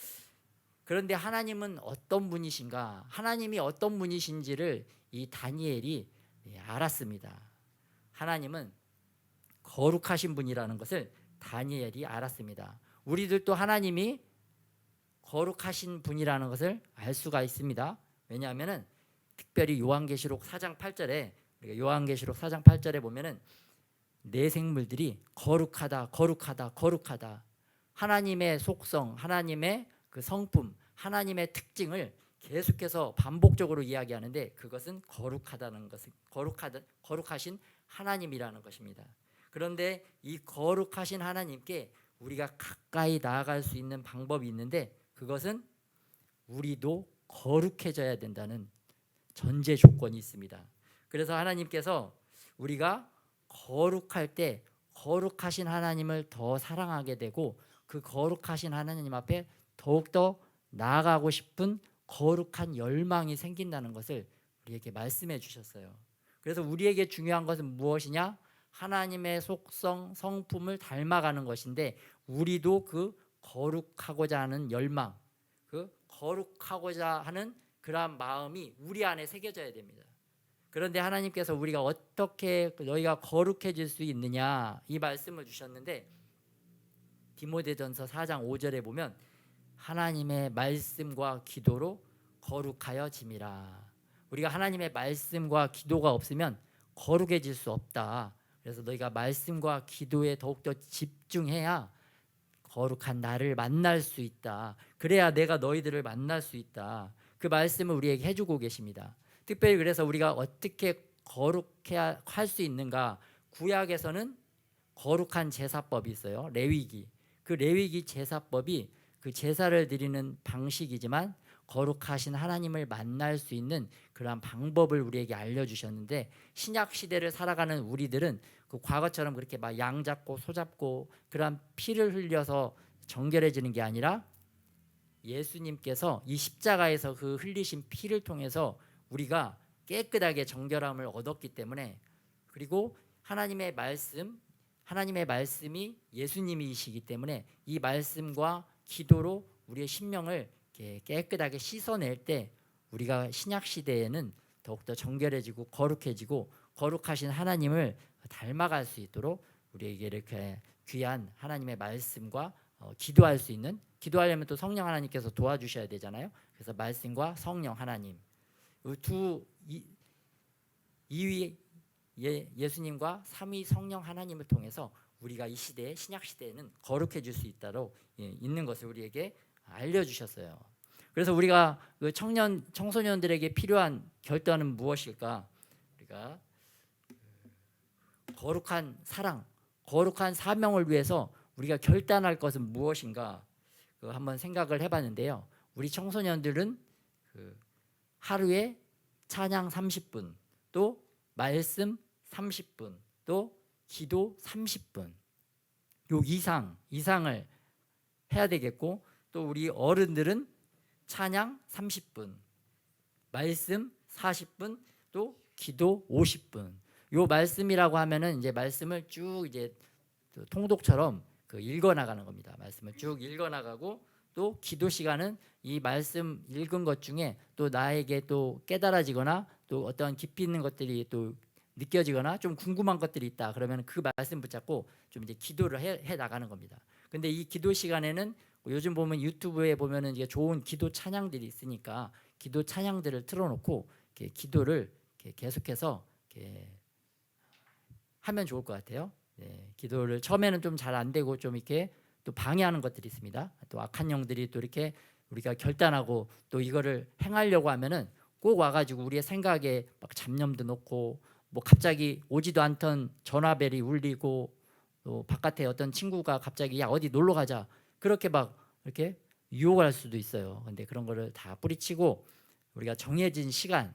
그런데 하나님은 어떤 분이신가? 하나님이 어떤 분이신지를 이 다니엘이 알았습니다. 하나님은 거룩하신 분이라는 것을 다니엘이 알았습니다. 우리들도 하나님이 거룩하신 분이라는 것을 알 수가 있습니다. 왜냐하면은 특별히 요한계시록 4장 8절에 우리가 요한계시록 4장 8절에 보면은 내 생물들이 거룩하다, 거룩하다, 거룩하다. 하나님의 속성, 하나님의 그 성품, 하나님의 특징을 계속해서 반복적으로 이야기하는데 그것은 거룩하다는 것은 거룩하신 하나님이라는 것입니다. 그런데 이 거룩하신 하나님께 우리가 가까이 나아갈 수 있는 방법이 있는데 그것은 우리도 거룩해져야 된다는 전제 조건이 있습니다. 그래서 하나님께서 우리가 거룩할 때 거룩하신 하나님을 더 사랑하게 되고 그 거룩하신 하나님 앞에 더욱더 나아가고 싶은 거룩한 열망이 생긴다는 것을 우리에게 말씀해 주셨어요. 그래서 우리에게 중요한 것은 무엇이냐? 하나님의 속성, 성품을 닮아가는 것인데 우리도 그 거룩하고자 하는 열망, 그 거룩하고자 하는 그러한 마음이 우리 안에 새겨져야 됩니다. 그런데 하나님께서 우리가 어떻게 너희가 거룩해질 수 있느냐 이 말씀을 주셨는데 디모데전서 4장 5절에 보면 하나님의 말씀과 기도로 거룩하여 짐이라. 우리가 하나님의 말씀과 기도가 없으면 거룩해질 수 없다. 그래서 너희가 말씀과 기도에 더욱더 집중해야 거룩한 나를 만날 수 있다. 그래야 내가 너희들을 만날 수 있다. 그 말씀을 우리에게 해주고 계십니다. 특별히 그래서 우리가 어떻게 거룩해야 할 수 있는가. 구약에서는 거룩한 제사법이 있어요. 레위기. 그 레위기 제사법이 그 제사를 드리는 방식이지만 거룩하신 하나님을 만날 수 있는 그러한 방법을 우리에게 알려주셨는데 신약 시대를 살아가는 우리들은 그 과거처럼 그렇게 막 양 잡고 소 잡고 그러한 피를 흘려서 정결해지는 게 아니라 예수님께서 이 십자가에서 그 흘리신 피를 통해서 우리가 깨끗하게 정결함을 얻었기 때문에 그리고 하나님의 말씀이 예수님이시기 때문에 이 말씀과 기도로 우리의 심령을 깨끗하게 씻어낼 때 우리가 신약 시대에는 더욱더 정결해지고 거룩해지고 거룩하신 하나님을 닮아갈 수 있도록 우리에게 이렇게 귀한 하나님의 말씀과 기도할 수 있는 기도하려면 또 성령 하나님께서 도와주셔야 되잖아요. 그래서 말씀과 성령 하나님 두 이위 예수님과 삼위 성령 하나님을 통해서 우리가 이 시대에 신약 시대에는 거룩해질 수 있도록 있는 것을 우리에게 알려주셨어요. 그래서 우리가 그 청소년들에게 필요한 결단은 무엇일까? 우리가 거룩한 사랑, 거룩한 사명을 위해서 우리가 결단할 것은 무엇인가? 한번 생각을 해봤는데요. 우리 청소년들은 하루에 찬양 30분, 또 말씀 30분, 또 기도 30분, 요 이상을 해야 되겠고, 또 우리 어른들은 찬양 30분, 말씀 40분, 또 기도 50분. 요 말씀이라고 하면은 이제 말씀을 쭉 이제 통독처럼 읽어 나가는 겁니다. 말씀을 쭉 읽어 나가고 또 기도 시간은 이 말씀 읽은 것 중에 또 나에게 또 깨달아지거나 또 어떤 깊이 있는 것들이 또 느껴지거나 좀 궁금한 것들이 있다. 그러면 그 말씀 붙잡고 좀 이제 기도를 해 나가는 겁니다. 근데 이 기도 시간에는 요즘 보면 유튜브에 보면은 이게 좋은 기도 찬양들이 있으니까 기도 찬양들을 틀어놓고 이렇게 기도를 이렇게 계속해서 이렇게 하면 좋을 것 같아요. 네, 기도를 처음에는 좀 잘 안 되고 좀 이렇게 또 방해하는 것들이 있습니다. 또 악한 영들이 또 이렇게 우리가 결단하고 또 이거를 행하려고 하면은 꼭 와가지고 우리의 생각에 막 잡념도 넣고 뭐 갑자기 오지도 않던 전화벨이 울리고 또 바깥에 어떤 친구가 갑자기 야 어디 놀러 가자 그렇게 막 이렇게 유혹할 수도 있어요. 근데 그런 거를 다 뿌리치고 우리가 정해진 시간,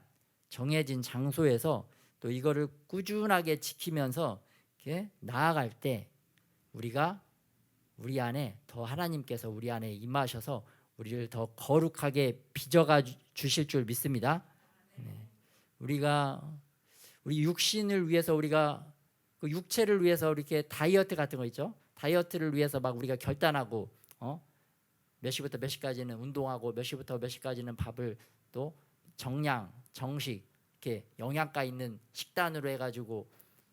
정해진 장소에서 또 이거를 꾸준하게 지키면서 이렇게 나아갈 때 우리가 우리 안에 더 하나님께서 우리 안에 임하셔서 우리를 더 거룩하게 빚어가 주실 줄 믿습니다. 네. 우리 육신을 위해서 우리가 그 육체를 위해서 이렇게 다이어트 같은 거 있죠. 다이어트를 위해서 막 우리가 결단하고 몇 시부터 몇 시까지는 운동하고 몇 시부터 몇 시까지는 밥을 또 정량, 정식 이렇게 영양가 있는 식단으로 해가지고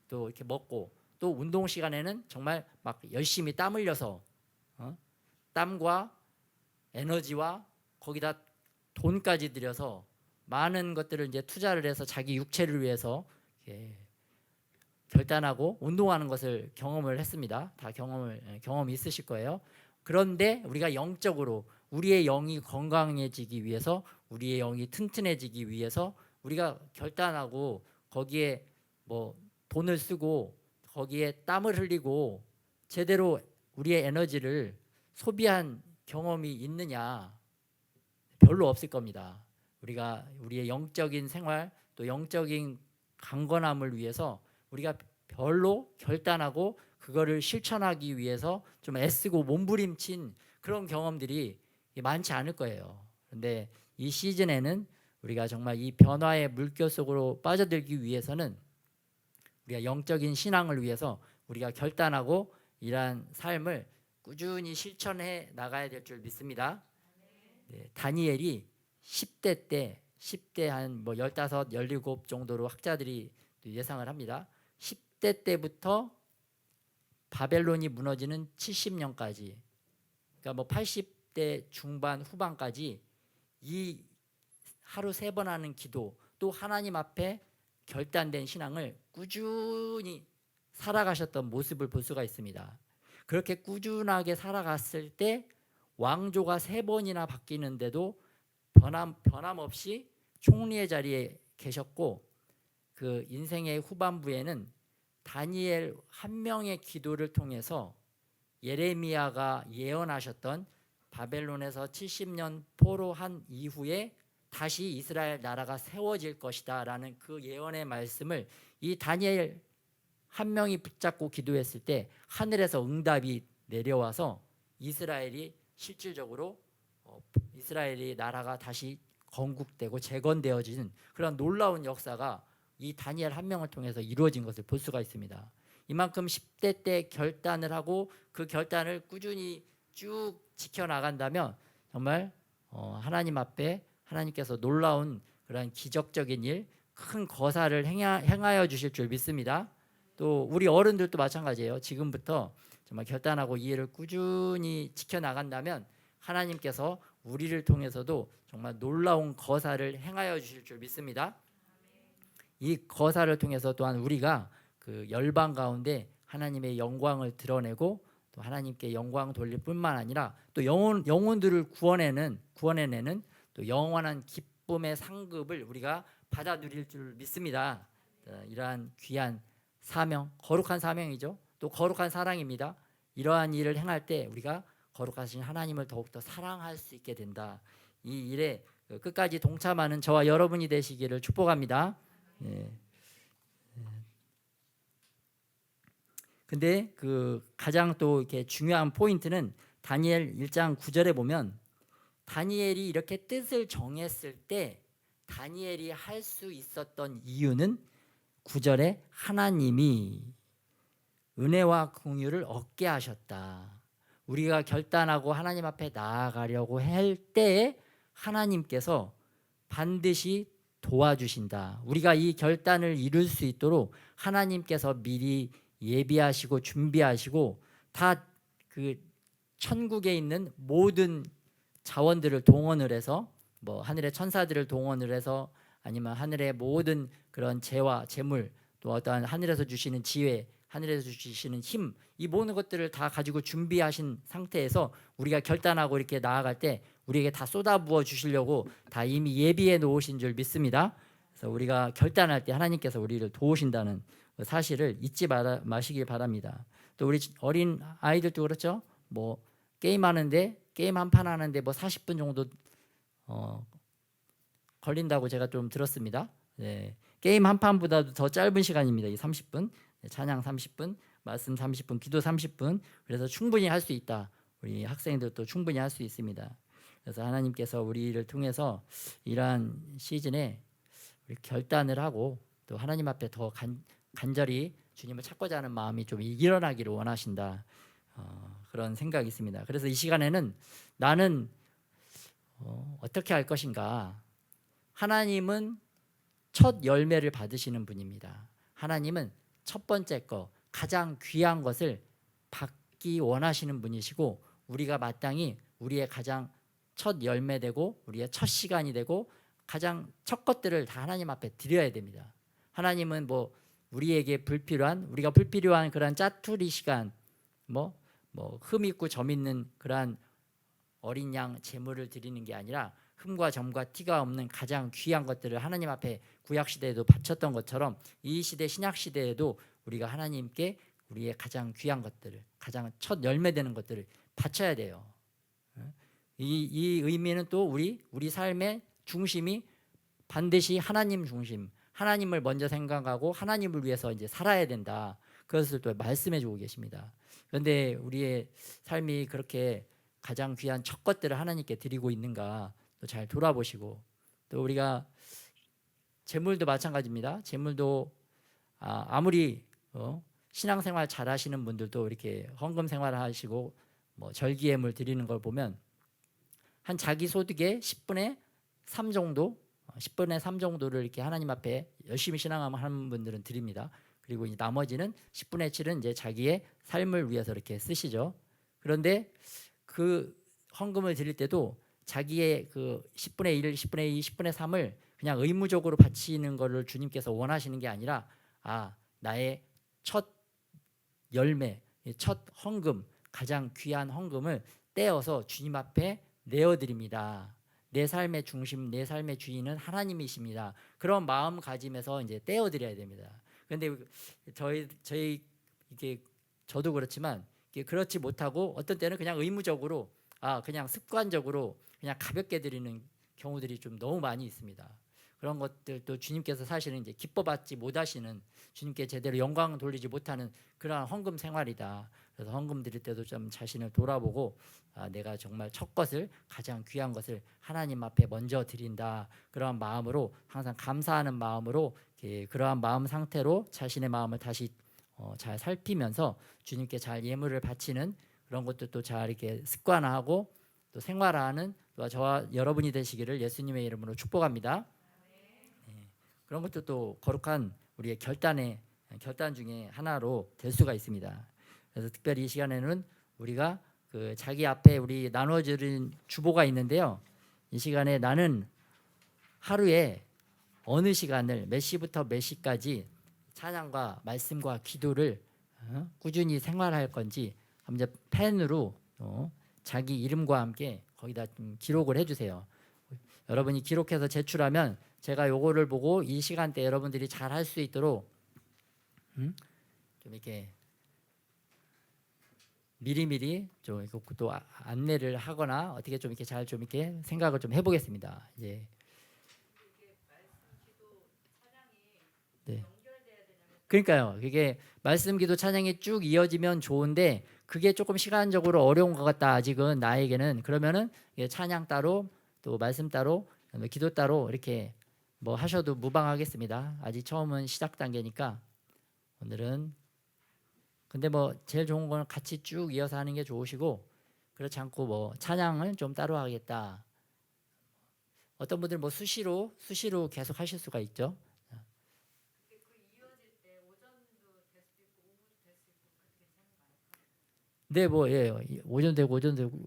또 이렇게 먹고 또 운동 시간에는 정말 막 열심히 땀 흘려서 땀과 에너지와 거기다 돈까지 들여서 많은 것들을 이제 투자를 해서 자기 육체를 위해서 결단하고 운동하는 것을 경험을 했습니다. 다 경험이 있으실 거예요. 그런데 우리가 영적으로 우리의 영이 건강해지기 위해서 우리의 영이 튼튼해지기 위해서 우리가 결단하고 거기에 뭐 돈을 쓰고 거기에 땀을 흘리고 제대로 우리의 에너지를 소비한 경험이 있느냐? 별로 없을 겁니다. 우리가 우리의 영적인 생활 또 영적인 강건함을 위해서 우리가 별로 결단하고 그거를 실천하기 위해서 좀 애쓰고 몸부림친 그런 경험들이 많지 않을 거예요. 그런데 이 시즌에는 우리가 정말 이 변화의 물결 속으로 빠져들기 위해서는 우리가 영적인 신앙을 위해서 우리가 결단하고 이러한 삶을 꾸준히 실천해 나가야 될 줄 믿습니다. 네, 다니엘이 10대 한 뭐 15, 17 정도로 학자들이 예상을 합니다. 10대 때부터 바벨론이 무너지는 70년까지, 그러니까 뭐 80대 중반 후반까지 이 하루 3번 하는 기도, 또 하나님 앞에 결단된 신앙을 꾸준히 살아가셨던 모습을 볼 수가 있습니다. 그렇게 꾸준하게 살아갔을 때 왕조가 3번이나 바뀌는데도 변함없이 총리의 자리에 계셨고, 그 인생의 후반부에는 다니엘 한 명의 기도를 통해서 예레미야가 예언하셨던 바벨론에서 70년 포로한 이후에 다시 이스라엘 나라가 세워질 것이다 라는 그 예언의 말씀을 이 다니엘 한 명이 붙잡고 기도했을 때 하늘에서 응답이 내려와서 이스라엘이 실질적으로 이스라엘이 나라가 다시 건국되고 재건되어지는 그런 놀라운 역사가 이 다니엘 한 명을 통해서 이루어진 것을 볼 수가 있습니다. 이만큼 10대 때 결단을 하고 그 결단을 꾸준히 쭉 지켜나간다면 정말 하나님 앞에 하나님께서 놀라운 그런 기적적인 일, 큰 거사를 행하여 주실 줄 믿습니다. 또 우리 어른들도 마찬가지예요. 지금부터 정말 결단하고 이 일을 꾸준히 지켜나간다면 하나님께서 우리를 통해서도 정말 놀라운 거사를 행하여 주실 줄 믿습니다. 이 거사를 통해서 또한 우리가 그 열방 가운데 하나님의 영광을 드러내고 또 하나님께 영광 돌릴 뿐만 아니라 또 영혼들을 구원해내는 또 영원한 기쁨의 상급을 우리가 받아 누릴 줄 믿습니다. 이러한 귀한 사명, 거룩한 사명이죠. 또 거룩한 사랑입니다. 이러한 일을 행할 때 우리가 거룩하신 하나님을 더욱더 사랑할 수 있게 된다. 이 일에 끝까지 동참하는 저와 여러분이 되시기를 축복합니다. 예. 근데 그 가장 또 이렇게 중요한 포인트는 다니엘 1장 9절에 보면 다니엘이 이렇게 뜻을 정했을 때 다니엘이 할 수 있었던 이유는 9절에 하나님이 은혜와 긍휼을 얻게 하셨다. 우리가 결단하고 하나님 앞에 나아가려고 할 때에 하나님께서 반드시 도와주신다. 우리가 이 결단을 이룰 수 있도록 하나님께서 미리 예비하시고 준비하시고 다 그 천국에 있는 모든 자원들을 동원을 해서 뭐 하늘의 천사들을 동원을 해서 아니면 하늘의 모든 그런 재와 재물 또 어떠한 하늘에서 주시는 지혜, 하늘에서 주시는 힘, 이 모든 것들을 다 가지고 준비하신 상태에서 우리가 결단하고 이렇게 나아갈 때 우리에게 다 쏟아부어 주시려고 다 이미 예비해 놓으신 줄 믿습니다. 그래서 우리가 결단할 때 하나님께서 우리를 도우신다는 사실을 잊지 마시길 바랍니다. 또 우리 어린 아이들도 그렇죠. 뭐 게임하는데 게임 한 판 하는데 뭐 40분 정도 걸린다고 제가 좀 들었습니다. 네. 게임 한 판보다도 더 짧은 시간입니다. 이 30분. 찬양 30분, 말씀 30분, 기도 30분. 그래서 충분히 할 수 있다. 우리 학생들도 충분히 할 수 있습니다. 그래서 하나님께서 우리를 통해서 이러한 시즌에 우리 결단을 하고 또 하나님 앞에 더 간절히 주님을 찾고자 하는 마음이 좀 일어나기를 원하신다. 그런 생각이 있습니다. 그래서 이 시간에는 나는 어떻게 할 것인가? 하나님은 첫 열매를 받으시는 분입니다. 하나님은 첫 번째 거, 가장 귀한 것을 받기 원하시는 분이시고 우리가 마땅히 우리의 가장 첫 열매되고 우리의 첫 시간이 되고 가장 첫 것들을 다 하나님 앞에 드려야 됩니다. 하나님은 뭐 우리에게 우리가 불필요한 그런 짜투리 시간, 뭐 흠 있고 점 있는 그러한 어린 양 제물을 드리는 게 아니라 흠과 점과 티가 없는 가장 귀한 것들을 하나님 앞에 구약 시대에도 바쳤던 것처럼 이 시대 신약 시대에도 우리가 하나님께 우리의 가장 귀한 것들을, 가장 첫 열매되는 것들을 바쳐야 돼요. 이 의미는 또 우리 삶의 중심이 반드시 하나님 중심, 하나님을 먼저 생각하고 하나님을 위해서 이제 살아야 된다. 그것을 또 말씀해 주고 계십니다. 그런데 우리의 삶이 그렇게 가장 귀한 첫 것들을 하나님께 드리고 있는가 또 잘 돌아보시고 또 우리가 재물도 마찬가지입니다. 재물도 아무리 신앙생활 잘하시는 분들도 이렇게 헌금 생활을 하시고 뭐 절기예물 드리는 걸 보면 한 자기 소득의 10분의 3 정도, 10분의 3 정도를 이렇게 하나님 앞에 열심히 신앙하는 분들은 드립니다. 그리고 이제 나머지는 10분의 7은 이제 자기의 삶을 위해서 이렇게 쓰시죠. 그런데 그 헌금을 드릴 때도 자기의 그 10분의 1, 10분의 2, 10분의 3을 그냥 의무적으로 바치는 것을 주님께서 원하시는 게 아니라 나의 첫 열매, 첫 헌금, 가장 귀한 헌금을 떼어서 주님 앞에 내어드립니다. 내 삶의 중심, 내 삶의 주인은 하나님이십니다. 그런 마음가짐에서 이제 떼어드려야 됩니다. 그런데 저희 이게 저도 그렇지만 이게 그렇지 못하고 어떤 때는 그냥 의무적으로 그냥 습관적으로 그냥 가볍게 드리는 경우들이 좀 너무 많이 있습니다. 그런 것들도 주님께서 사실은 이제 기뻐받지 못하시는, 주님께 제대로 영광 돌리지 못하는 그러한 헌금 생활이다. 그래서 헌금 드릴 때도 좀 자신을 돌아보고 내가 정말 첫 것을, 가장 귀한 것을 하나님 앞에 먼저 드린다. 그러한 마음으로, 항상 감사하는 마음으로, 그러한 마음 상태로 자신의 마음을 다시 잘 살피면서 주님께 잘 예물을 바치는 그런 것도 잘 이렇게 습관화하고 또 생활화하는 저와 여러분이 되시기를 예수님의 이름으로 축복합니다. 그런 것도 또 거룩한 우리의 결단 중에 하나로 될 수가 있습니다. 그래서 특별히 이 시간에는 우리가 그 자기 앞에 우리 나눠주는 주보가 있는데요. 이 시간에 나는 하루에 어느 시간을 몇 시부터 몇 시까지 찬양과 말씀과 기도를 꾸준히 생활할 건지 한번 이제 펜으로 자기 이름과 함께 거기다 좀 기록을 해주세요. 여러분이 기록해서 제출하면 제가 요거를 보고 이 시간대 여러분들이 잘 할 수 있도록 좀 이렇게 미리미리 좀 또 안내를 하거나 어떻게 좀 이렇게 잘 좀 이렇게 생각을 좀 해보겠습니다. 이제 네. 그러니까요. 그게 말씀 기도 찬양이 쭉 이어지면 좋은데 그게 조금 시간적으로 어려운 것 같다. 아직은 나에게는. 그러면은 찬양 따로 또 말씀 따로 기도 따로 이렇게 뭐 하셔도 무방하겠습니다. 아직 처음은 시작 단계니까 오늘은 근데 뭐 제일 좋은 건 같이 쭉 이어서 하는 게 좋으시고 그렇지 않고 뭐 찬양을 좀 따로 하겠다. 어떤 분들 뭐 수시로 계속 하실 수가 있죠. 네, 뭐 오전 되고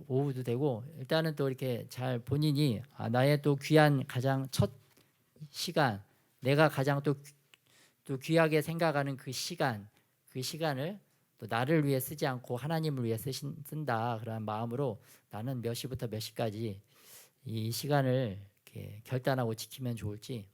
오후도 되고 일단은 또 이렇게 잘 본인이 나의 또 귀한 가장 첫 시간, 내가 가장 또 귀하게 생각하는 그 시간을 또 나를 위해 쓰지 않고 하나님을 위해 쓴다 그런 마음으로 나는 몇 시부터 몇 시까지 이 시간을 이렇게 결단하고 지키면 좋을지.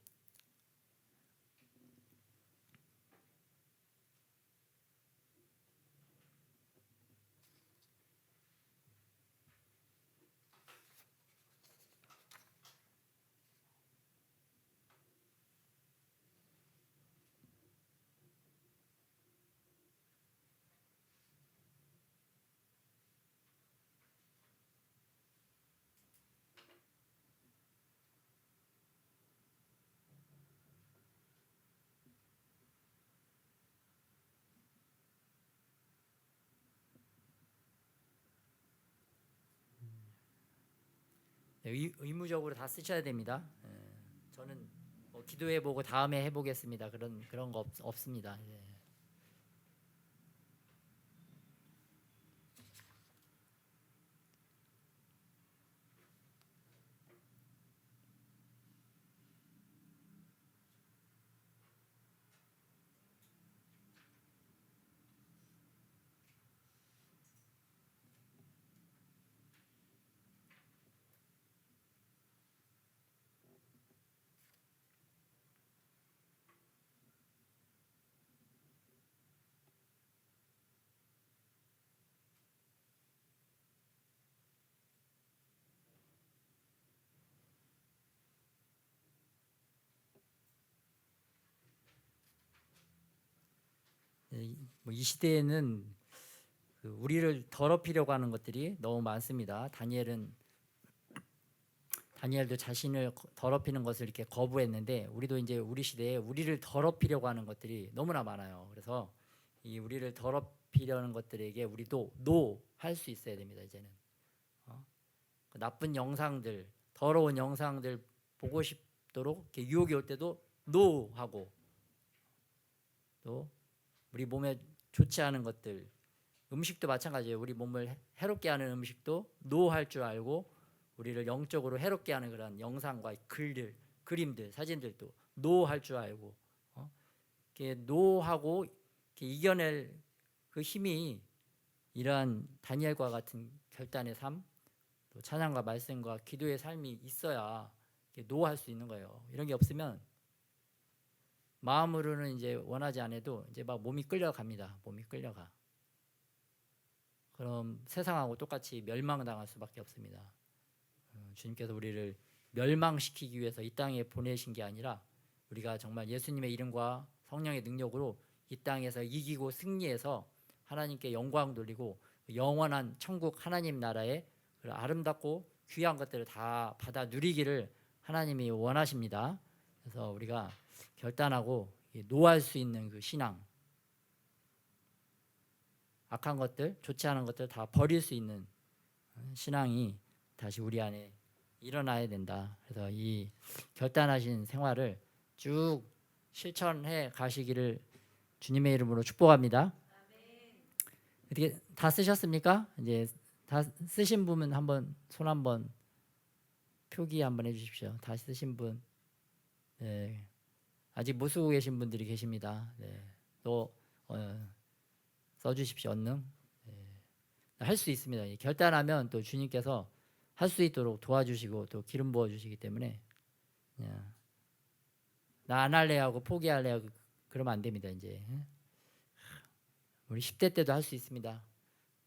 의무적으로 다 쓰셔야 됩니다. 저는 뭐 기도해보고 다음에 해보겠습니다. 그런 거 없습니다. 이 시대에는 우리를 더럽히려고 하는 것들이 너무 많습니다. 다니엘은 다니엘도 자신을 더럽히는 것을 이렇게 거부했는데 우리도 이제 우리 시대에 우리를 더럽히려고 하는 것들이 너무나 많아요. 그래서 이 우리를 더럽히려는 것들에게 우리도 노 할 수 있어야 됩니다. 이제는 그 나쁜 영상들, 더러운 영상들 보고 싶도록 이렇게 유혹이 올 때도 노 하고, 또 우리 몸에 좋지 않은 것들, 음식도 마찬가지예요. 우리 몸을 해롭게 하는 음식도 노 할 줄 알고 우리를 영적으로 해롭게 하는 그런 영상과 글들, 그림들, 사진들도 노 할 줄 알고 이렇게 노하고 이렇게 이겨낼 그 힘이 이러한 다니엘과 같은 결단의 삶, 또 찬양과 말씀과 기도의 삶이 있어야 노할 수 있는 거예요. 이런 게 없으면 마음으로는 이제 원하지 않아도 이제 막 몸이 끌려갑니다. 몸이 끌려가. 그럼 세상하고 똑같이 멸망당할 수밖에 없습니다. 주님께서 우리를 멸망시키기 위해서 이 땅에 보내신 게 아니라 우리가 정말 예수님의 이름과 성령의 능력으로 이 땅에서 이기고 승리해서 하나님께 영광 돌리고 영원한 천국 하나님 나라의 아름답고 귀한 것들을 다 받아 누리기를 하나님이 원하십니다. 그래서 우리가 결단하고 노할 수 있는 그 신앙, 악한 것들, 좋지 않은 것들 다 버릴 수 있는 신앙이 다시 우리 안에 일어나야 된다. 그래서 이 결단하신 생활을 쭉 실천해 가시기를 주님의 이름으로 축복합니다. 어떻게 다 쓰셨습니까? 이제 다 쓰신 분은 한번 손 한번 표기 한번 해주십시오. 다 쓰신 분, 네. 아직 못 쓰고 계신 분들이 계십니다. 네. 또 써주십시오. 언능. 네. 할 수 있습니다. 결단하면 또 주님께서 할 수 있도록 도와주시고 또 기름 부어주시기 때문에 나 안 할래 하고 포기할래 하고 그러면 안 됩니다. 이제 우리 10대 때도 할 수 있습니다.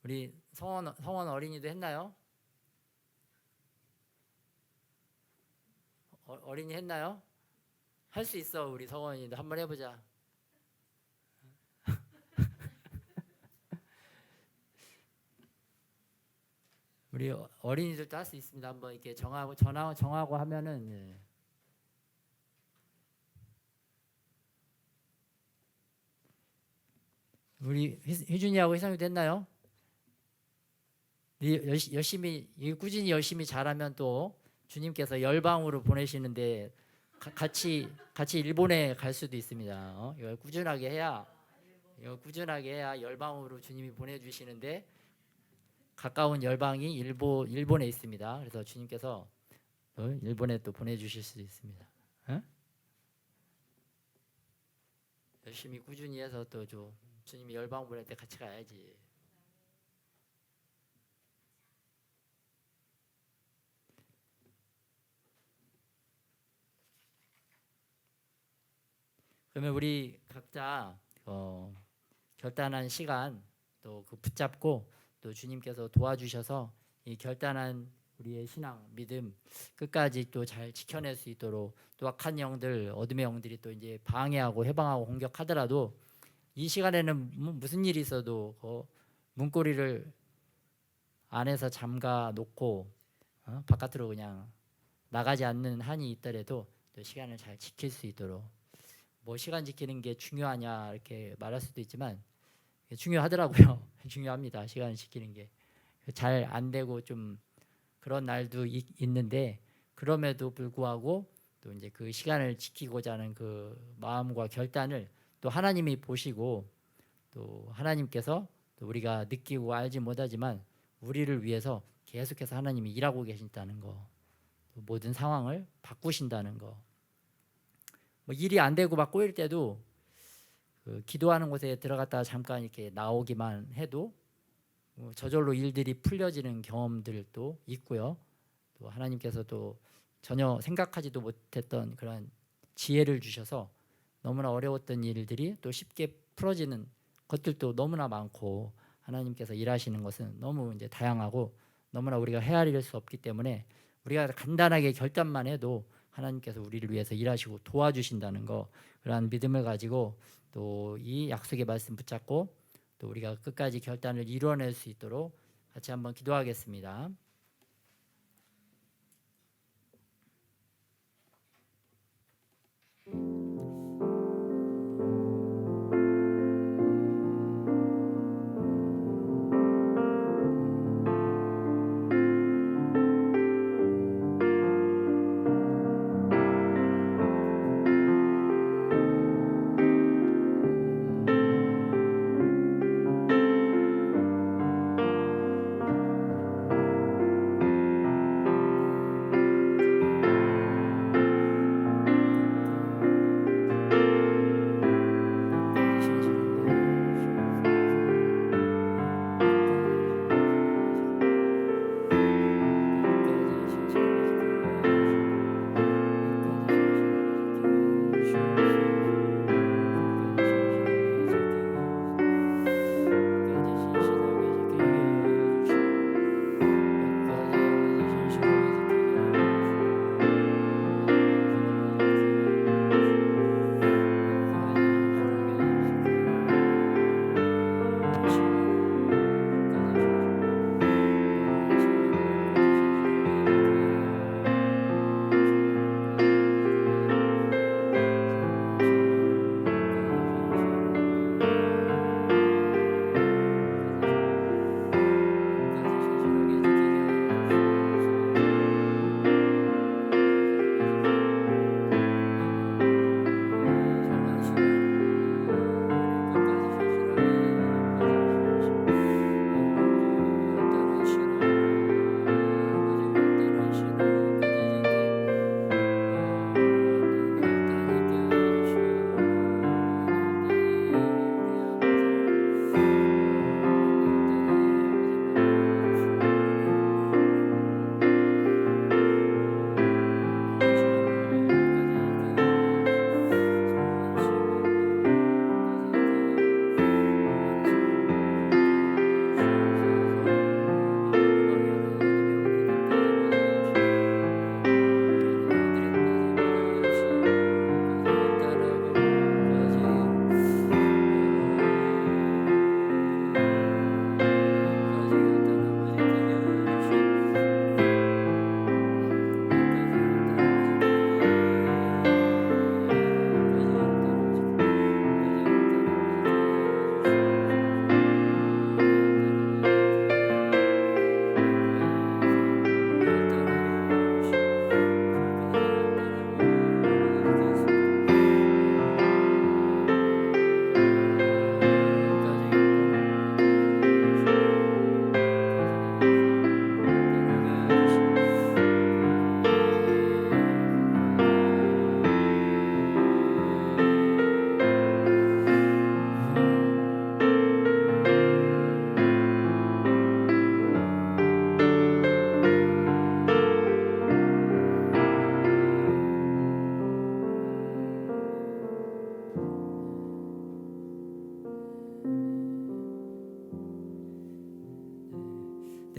우리 성원 어린이도 했나요? 어린이 했나요? 할 수 있어. 우리 성원이도 한번 해보자. 우리 어린이들도 할 수 있습니다. 한번 이렇게 정하고 하면은 우리 희준이하고 희성이도 했나요? 열심히 꾸준히 열심히 잘하면 또 주님께서 열방으로 보내시는데 같이 일본에 갈 수도 있습니다. 이걸 꾸준하게 해야 열방으로 주님이 보내주시는데 가까운 열방이 일본에 있습니다. 그래서 주님께서 일본에 또 보내주실 수도 있습니다. 열심히 꾸준히 해서 또 주님이 열방 보낼 때 같이 가야지. 그러면 우리 각자 결단한 시간 또 그 붙잡고 또 주님께서 도와주셔서 이 결단한 우리의 신앙, 믿음 끝까지 또 잘 지켜낼 수 있도록 또 악한 영들, 어둠의 영들이 또 이제 방해하고 해방하고 공격하더라도 이 시간에는 무슨 일이 있어도 문고리를 안에서 잠가 놓고 바깥으로 그냥 나가지 않는 한이 있더라도 또 시간을 잘 지킬 수 있도록 뭐 시간 지키는 게 중요하냐 이렇게 말할 수도 있지만 중요하더라고요. 중요합니다. 시간 지키는 게 잘 안 되고 좀 그런 날도 있는데 그럼에도 불구하고 또 이제 그 시간을 지키고자 하는 그 마음과 결단을 또 하나님이 보시고 또 하나님께서 또 우리가 느끼고 알지 못하지만 우리를 위해서 계속해서 하나님이 일하고 계신다는 거, 또 모든 상황을 바꾸신다는 거. 뭐 일이 안 되고 막 꼬일 때도 그 기도하는 곳에 들어갔다가 잠깐 이렇게 나오기만 해도 저절로 일들이 풀려지는 경험들도 있고요. 또 하나님께서도 전혀 생각하지도 못했던 그런 지혜를 주셔서 너무나 어려웠던 일들이 또 쉽게 풀어지는 것들도 너무나 많고 하나님께서 일하시는 것은 너무 이제 다양하고 너무나 우리가 헤아릴 수 없기 때문에 우리가 간단하게 결단만 해도 하나님께서 우리를 위해서 일하시고 도와주신다는 거, 그러한 믿음을 가지고 또 이 약속의 말씀 붙잡고 또 우리가 끝까지 결단을 이루어낼 수 있도록 같이 한번 기도하겠습니다.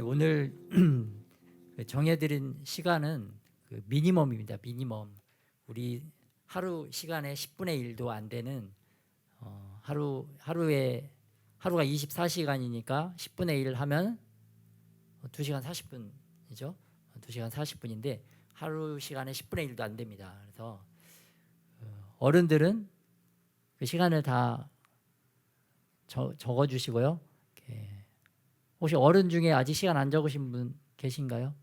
네, 오늘 정해드린 시간은 그 미니멈입니다. 미니멈. 우리 하루 시간에 10분의 1도 안 되는 하루가 24시간이니까 10분의 1 하면 2시간 40분이죠. 2시간 40분인데 하루 시간에 10분의 1도 안 됩니다. 그래서 어른들은 그 시간을 다 적어 주시고요. 혹시 어른 중에 아직 시간 안 적으신 분 계신가요?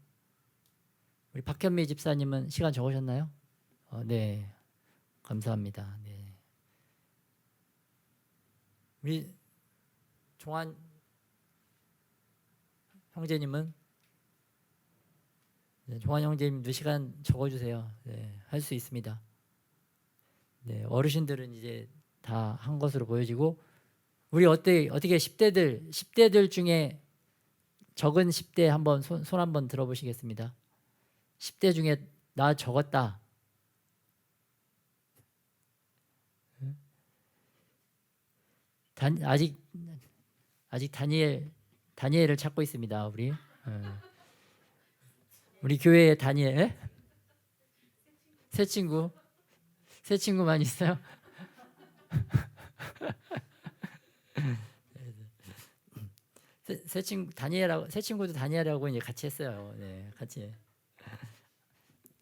우리 박현미 집사님은 시간 적으셨나요? 네, 감사합니다. 네. 우리 종환 형제님은 종환 형제님도 시간 적어주세요. 네, 할 수 있습니다. 네, 어르신들은 이제 다 한 것으로 보여지고 우리 어떻게 10대들 중에 적은 10대 한번 손 한번 들어보시겠습니다. 10대 중에 나 적었다. 아직 다니엘을 찾고 있습니다. 우리 교회에 다니엘 새 친구만 있어요. 새 친구도 다니엘하고 이제 같이 했어요. 네, 같이.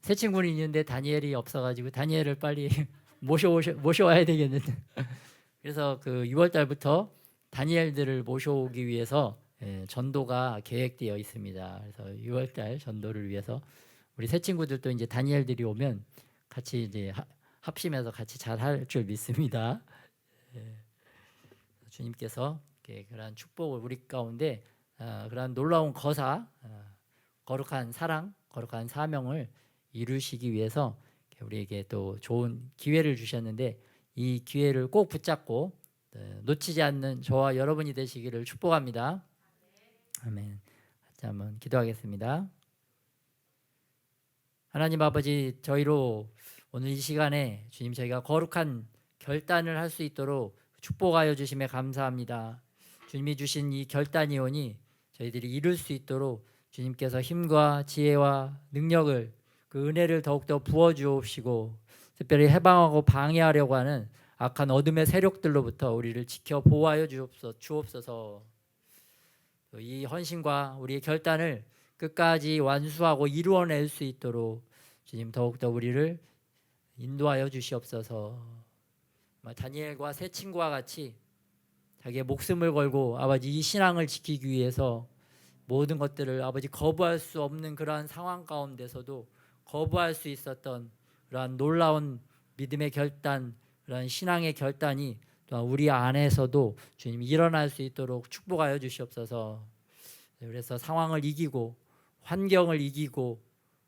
새 친구는 있는데 다니엘이 없어가지고 다니엘을 빨리 모셔와야 되겠는데. 그래서 그 6월 달부터 다니엘들을 모셔오기 위해서 전도가 계획되어 있습니다. 그래서 6월 달 전도를 위해서 우리 새 친구들도 이제 다니엘들이 오면 같이 이제 합심해서 같이 잘 할 줄 믿습니다. 주님께서 그러한 축복을 우리 가운데 그러한 놀라운 거사, 거룩한 사랑, 거룩한 사명을 이루시기 위해서 우리에게 또 좋은 기회를 주셨는데 이 기회를 꼭 붙잡고 놓치지 않는 저와 여러분이 되시기를 축복합니다. 아멘. 자, 한번 기도하겠습니다. 하나님 아버지, 저희로 오늘 이 시간에 주님 저희가 거룩한 결단을 할 수 있도록 축복하여 주심에 감사합니다. 주님이 주신 이 결단이오니 저희들이 이룰 수 있도록 주님께서 힘과 지혜와 능력을 그 은혜를 더욱더 부어주옵시고 특별히 해방하고 방해하려고 하는 악한 어둠의 세력들로부터 우리를 지켜 보호하여 주옵소서. 이 헌신과 우리의 결단을 끝까지 완수하고 이루어낼 수 있도록 주님 더욱더 우리를 인도하여 주시옵소서. 다니엘과 새 친구와 같이 자기의 목숨을 걸고 아버지 이 신앙을 지키기 위해서 모든 것들을 아버지 거부할 수 없는 그러한 상황 가운데서도 거부할 수 있었던 그러한 놀라운 믿음의 결단, 그러한 신앙의 결단이 또한 우리 안에서도 주님 일어날 수 있도록 축복하여 주시옵소서. 그래서 상황을 이기고 환경을 이기고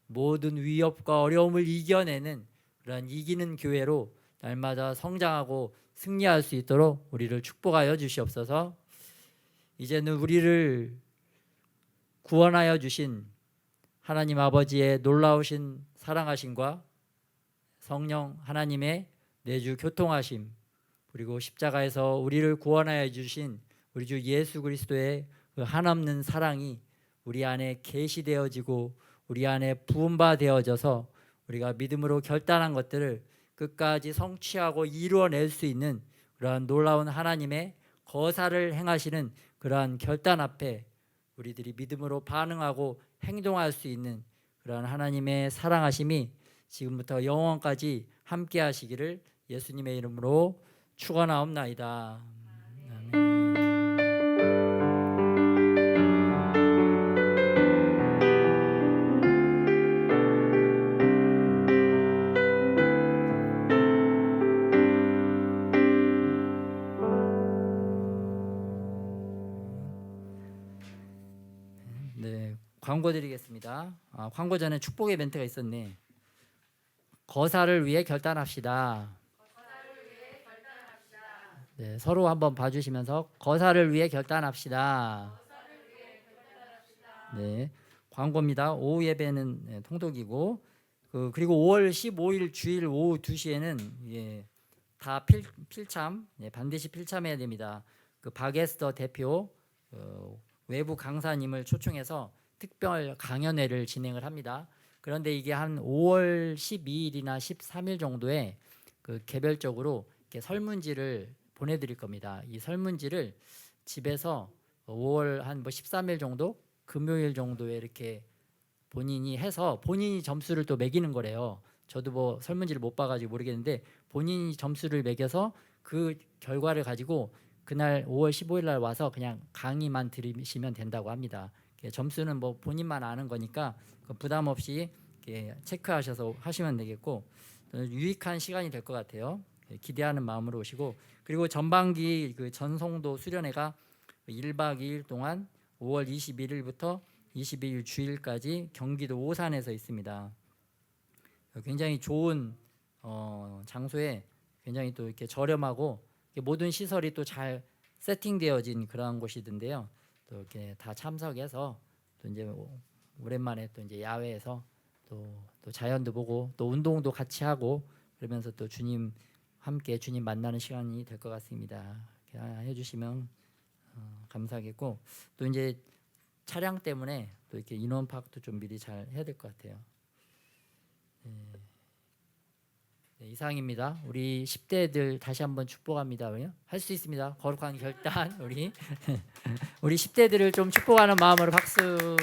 모든 위협과 어려움을 이겨내는 그러한 이기는 교회로 날마다 성장하고 승리할 수 있도록 우리를 축복하여 주시옵소서. 이제는 우리를 구원하여 주신 하나님 아버지의 놀라우신 사랑하심과 성령 하나님의 내주 교통하심, 그리고 십자가에서 우리를 구원하여 주신 우리 주 예수 그리스도의 그 한없는 사랑이 우리 안에 계시되어지고 우리 안에 부음받아져서 우리가 믿음으로 결단한 것들을 끝까지 성취하고 이루어낼 수 있는 그러한 놀라운 하나님의 거사를 행하시는 그러한 결단 앞에 우리들이 믿음으로 반응하고 행동할 수 있는 그러한 하나님의 사랑하심이 지금부터 영원까지 함께 하시기를 예수님의 이름으로 축원하옵나이다. 아멘. 네, 광고 드리겠습니다. 광고 전에 축복의 멘트가 있었네. 거사를 위해 결단합시다. 네, 서로 한번 봐주시면서 거사를 위해 결단합시다. 네, 광고입니다. 오후 예배는 통독이고 그리고 5월 15일 주일 오후 2시에는 다 필참 반드시 필참해야 됩니다. 그 박에스더 대표 외부 강사님을 초청해서 특별 강연회를 진행을 합니다. 그런데 이게 한 5월 12일이나 13일 정도에 그 개별적으로 이렇게 설문지를 보내드릴 겁니다. 이 설문지를 집에서 5월 한 뭐 13일 정도 금요일 정도에 이렇게 본인이 해서 본인이 점수를 또 매기는 거래요. 저도 뭐 설문지를 못 봐가지고 모르겠는데 본인이 점수를 매겨서 그 결과를 가지고 그날 5월 15일 날 와서 그냥 강의만 들으시면 된다고 합니다. 점수는 뭐 본인만 아는 거니까 부담 없이 체크하셔서 하시면 되겠고 유익한 시간이 될 것 같아요. 기대하는 마음으로 오시고 그리고 전반기 그 전송도 수련회가 1박 2일 동안 5월 21일부터 22일 주일까지 경기도 오산에서 있습니다. 굉장히 좋은 장소에 굉장히 또 이렇게 저렴하고 모든 시설이 또 잘 세팅되어진 그런 곳이던데요. 또 이렇게 다 참석해서 또 이제 오랜만에 또 이제 야외에서 또 자연도 보고 또 운동도 같이 하고 그러면서 또 주님 함께 주님 만나는 시간이 될 것 같습니다. 이렇게 해주시면 감사하겠고 또 이제 차량 때문에 또 이렇게 인원 파악도 좀 미리 잘 해야 될 것 같아요. 네, 이상입니다. 우리 10대들 다시 한번 축복합니다. 할 수 있습니다. 거룩한 결단 우리 10대들을 좀 축복하는 마음으로 박수.